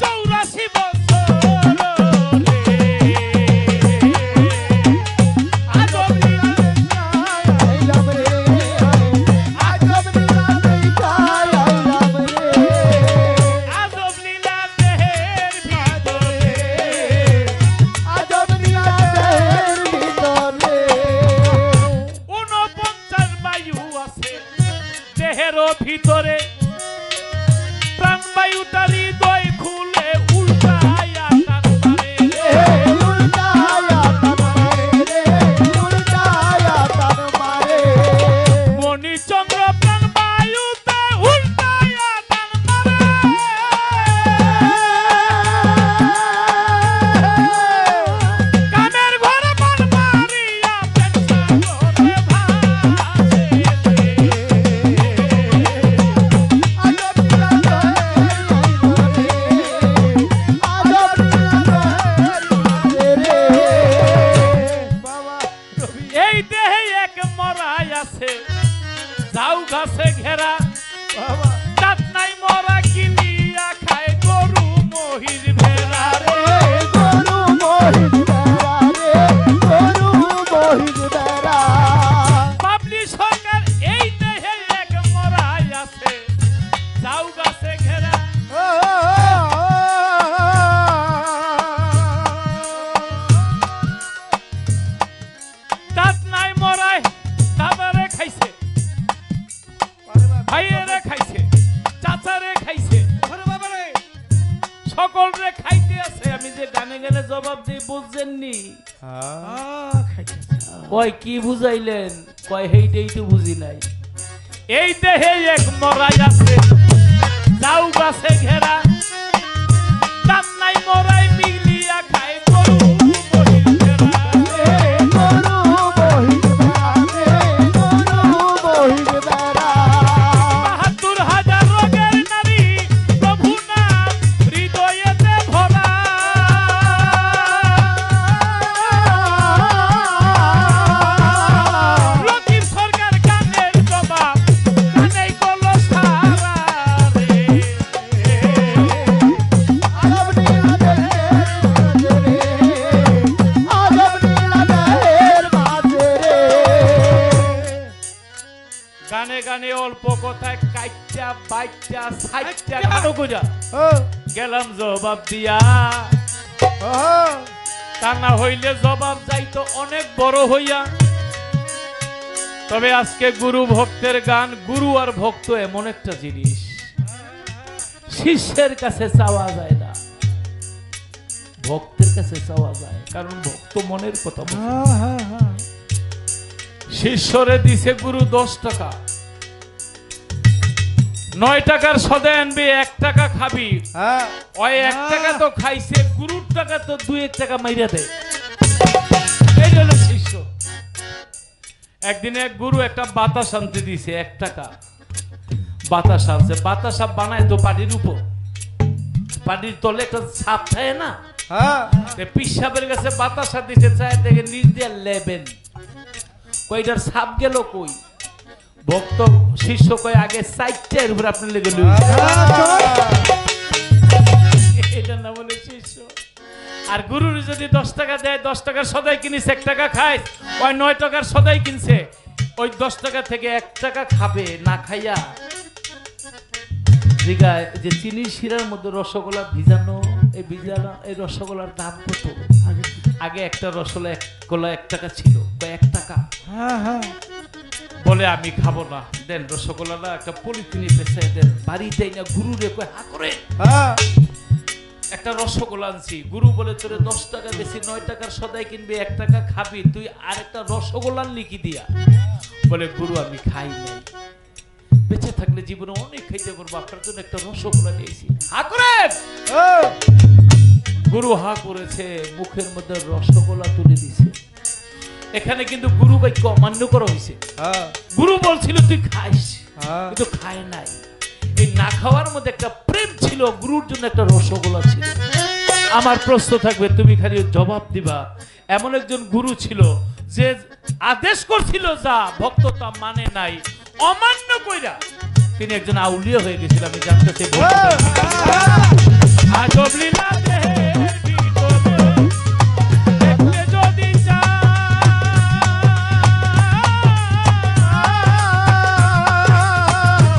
84 বছর। সকলরে খাইতে আছে। আমি যে গানে গানে জবাব দিই বুঝছেননি? কয় কি বুঝাইলেন? কয় হেইটাই তো বুঝি নাই। এই দেহে এক মরাই আছে, লাউ গাছে ঘেরা, কান্নাই মরাই মিলিয়া খায় গরু মহিষ ভেড়া। বাহাত্তর হাজার রোগের নারী প্রভু নাম হৃদয়েতে ভরা। লক্ষ্মীর সরকার গানের জবাব গানেই করলো সারা রে। গানে গানে অল্প কথায় কাইটা বাইটা সাইটা খানো কইরা গেলাম জবাব দিয়া। তা না হইলে জবাব যাইতো অনেক বড় হইয়া। তবে আজকে গুরু ভক্তের গান। গুরু আর ভক্ত এমন একটা জিনিস, শিষ্যের কাছে চাওয়া যায় না, ভক্তের কাছে চাওয়া যায়। কারণ ভক্ত মনের কথা বলে। শিষ্যরে দিছে গুরু 10 টাকা, 9 টাকার সদা আনবি, 1 টাকা খাবি। ওই 1 টাকা তো খাইছে, গুরুর টাকা তো 2-1 টাকা মাইরা দেয়। এই হলো শিষ্য। একদিনে এক গুরু একটা বাতাস আনতে দিছে, 1 টাকা বাতাস আনছে। বাতাস বানায় তো পানির উপর, পানির তলে একটা ছাপ থাকে না, পিসাবের কাছে বাতাস দিছে, চায় দেখে নিজ দিয়ে লেবেন। কয়টার ছাপ গেল কই? ভক্ত শিষ্য কয় আগে 4টার উপর আপনি লেগে লই। এটা না বলে শিষ্য। আর গুরুর যদি 10 টাকা দেয়, 10 টাকার সদাই কিনিস, 1 টাকা খায়। ওই 9 টাকার সদাই কিনছে, ওই 10 টাকা থেকে 1 টাকা খাবে না খাইয়া। যে চিনির শিরার মধ্যে রসগোল্লা ভিজানো, এই রসগোল্লার দাম কত? আগে একটা রসগোল্লা 1 টাকা ছিল, 1 টাকা। বলে আমি খাবো না, দেন রসগোল্লাটা একটা পলিথিনে পেঁচে দেন। বাড়ি দেয় না, গুরু রে কয় হা করে একটা রসগোল্লা আনছি। গুরু বলে তোরে 10 টাকা বেশি, 9 টাকার সদাই কিনবি, 1 টাকা খাবি, তুই আর একটা রসগোল্লা লিখি দিয়া। বলে গুরু আমি খাই নাই, বেঁচে থাকলে জীবনে অনেক খাইতে পারবো, আপনার জন্য একটা রসগোল্লা নিয়েছি। হা করেন। গুরু হা করেছে, মুখের মধ্যে রসগোল্লা তুলে দিছে। এখানে কিন্তু গুরু বাক্য অমান্য করা হয়েছে। গুরু বলছিল তুই খাইস, কিন্তু খায় নাই। এই না খাওয়ার মধ্যে একটা প্রেম ছিল, গুরুর জন্য একটা রসগোল্লা ছিল। আমার প্রশ্ন থাকবে, তুমি খালি জবাব দিবা। এমন একজন গুরু ছিল যে আদেশ করছিল যা, ভক্ত তা মানে নাই, অমান্য কইরা তিনি একজন আউলিয়া হয়ে গেছিল। আমি জানতে চাই আজব লীলা দেহের ভিতরে দেখতে যদি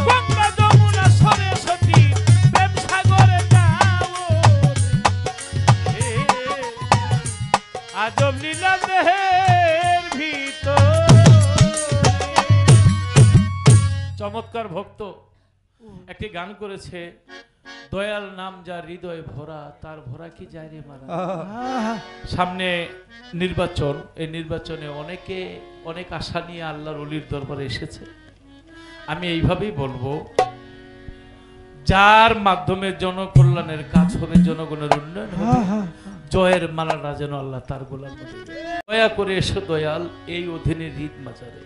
গঙ্গা যমুনা সরস্বতী প্রেম সাগরে যাও। আজব লীলা দেহের ভিতরে। চমৎকার ভক্ত একটি গান করেছে, দয়াল নাম যার হৃদয় ভরা, তার ভরা কি যায় রে মারা। সামনে নির্বাচন, এই নির্বাচনে অনেকে অনেক আশা নিয়ে আল্লাহর ওলির দরবারে এসেছে। আমি এইভাবেই বলবো, যার মাধ্যমে জনকল্যাণের কাজ হবে, জনগণের উন্নয়ন হবে, জয়ের মালাটা যেন আল্লাহ তার গোলাম দয়া করে এসো দয়াল এই অধীনে হৃদ মাজারে।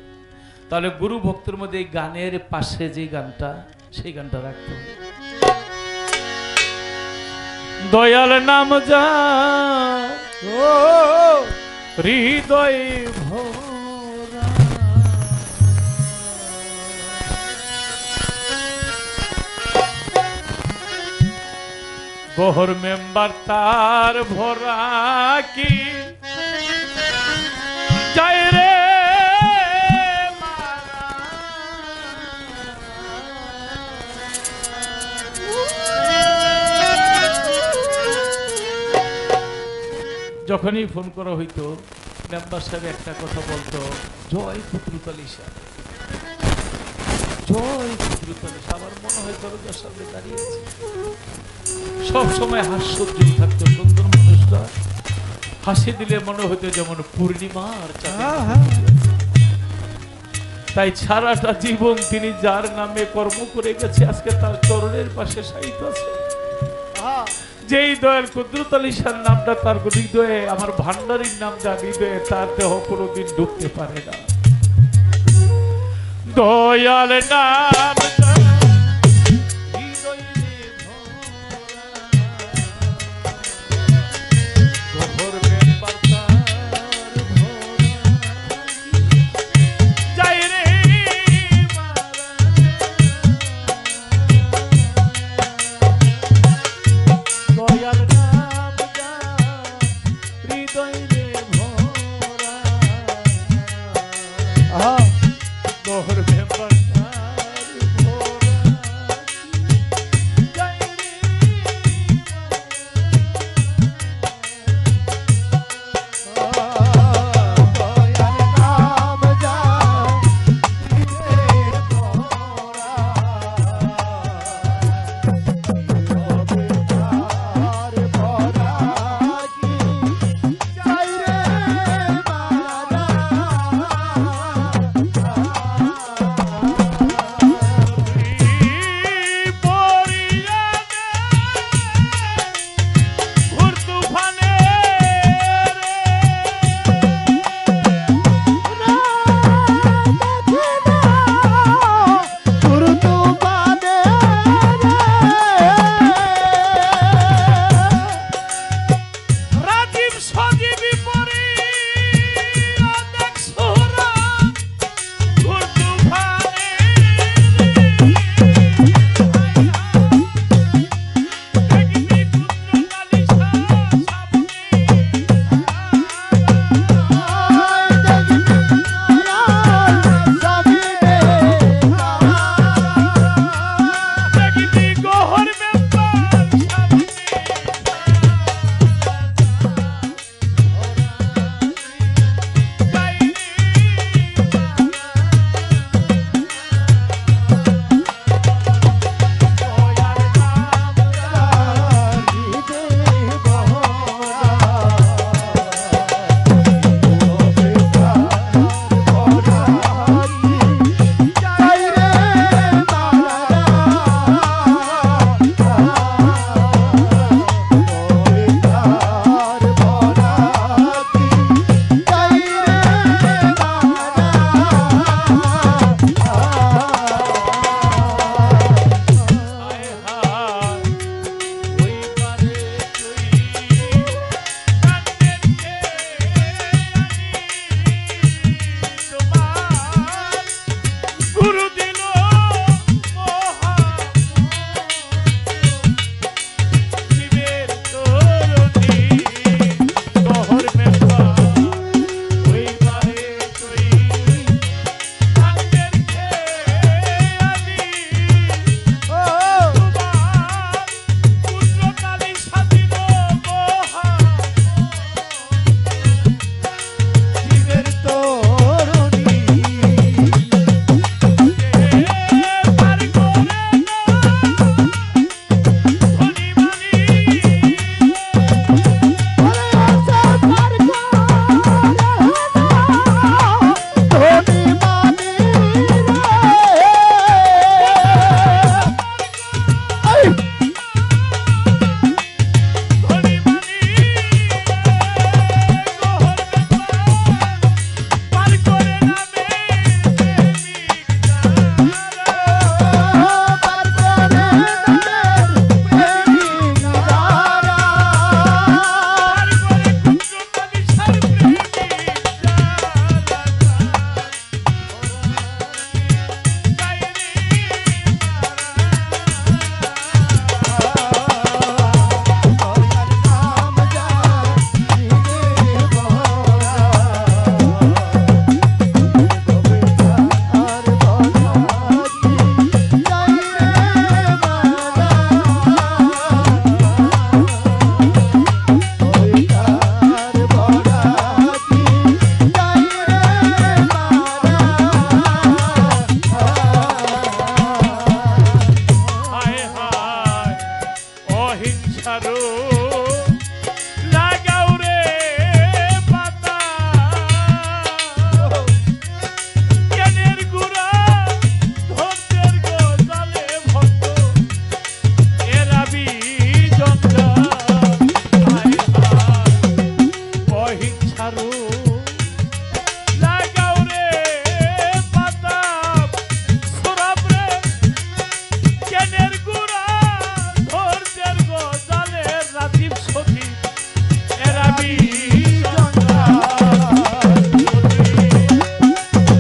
তাহলে গুরু ভক্তের মধ্যে এই গানের পাশে যে গানটা, সেই গানটা রাখতে হবে। দয়াল নাম যা হৃদয় ভরা, গহর মেম্বার তার ভরা কি যায় রে যখনই ফোন করা হইতো মেম্বার সাহেব একটা কথা বলতো, জয় পুত্রকালী সাহেব, জয় পুত্র আমার মনে হয় দরজার সামনে দাঁড়িয়ে আছে। সব সময় হাস্যোজ্জ্বল থাকতো সুন্দর মানুষটা, হাসি দিলে মনে হতো যেমন পূর্ণিমার চাঁদ। তাই সারাটা জীবন তিনি যার নামে কর্ম করে গেছে আজকে তার চরণের পাশে শায়িত আছে। যেই দয়াল কুদরত আলী শাহর নামটা তার হৃদয়ে, আমার ভান্ডারীর নাম যা হৃদয়ে, তার দেহ কোনোদিন ঢুকতে পারে না। দয়াল নাম লাগাও রে পাতা জ্ঞানের গুড়া ধৈর্যের গজালে ভক্ত এরা বিজঞ্জা হায় হায় অহিংসারু লাগাও রে পাতা সরাব রে জ্ঞানের গুড়া ধৈর্যের গজালে রাজীব সখী এরা বিজঞ্জা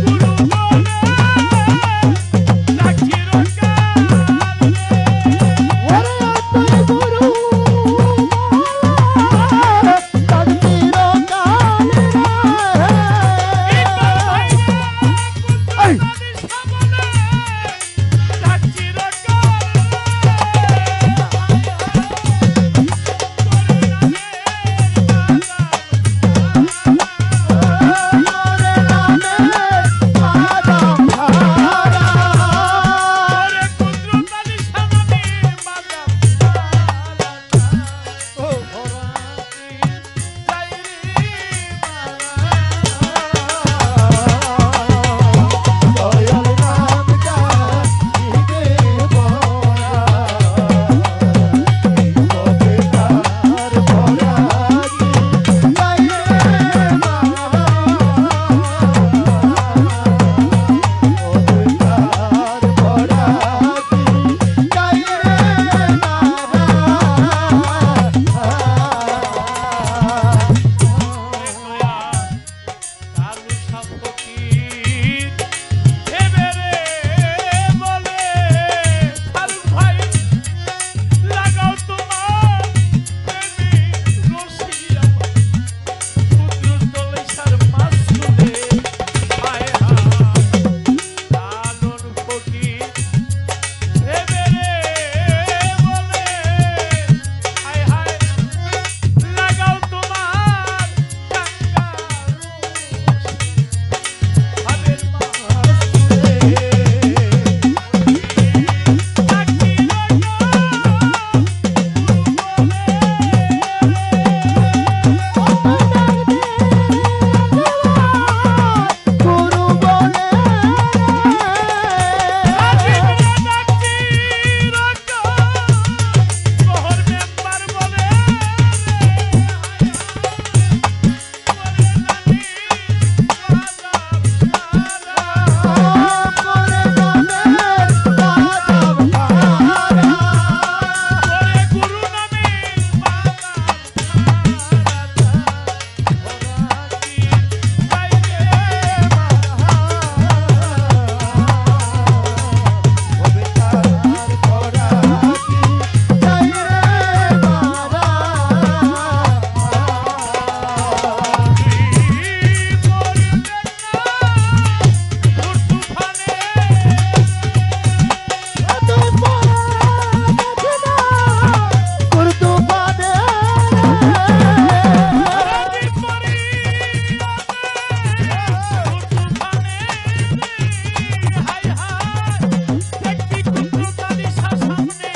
গুরু বলে রাখির ওরে তুই গুরু তকদির কালে এই ওরে নামে আদম ধারা দয়াল নাম জানিতে বরা কবিতার বরাগি গাইরে মারা কবিতার বরাগি গাইরে গুরু বলে করে নামে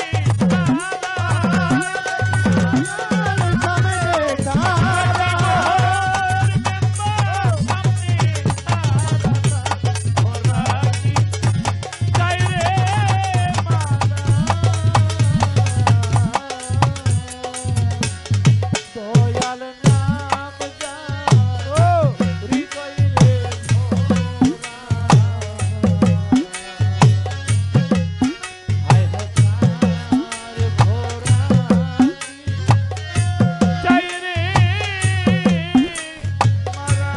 আদম ধারা কবিতার বরাগি গাইরে মারা দয়াল নাম জানো হৃদয়ে হায় হায় ভোরা চাই রে মারা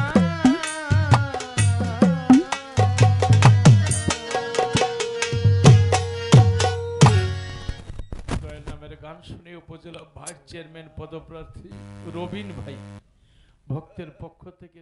দয়াল নামের গান শুনে উপজেলা ভাইস চেয়ারম্যান পদপ্রার্থী রবিন ভাই ভক্তের পক্ষ থেকে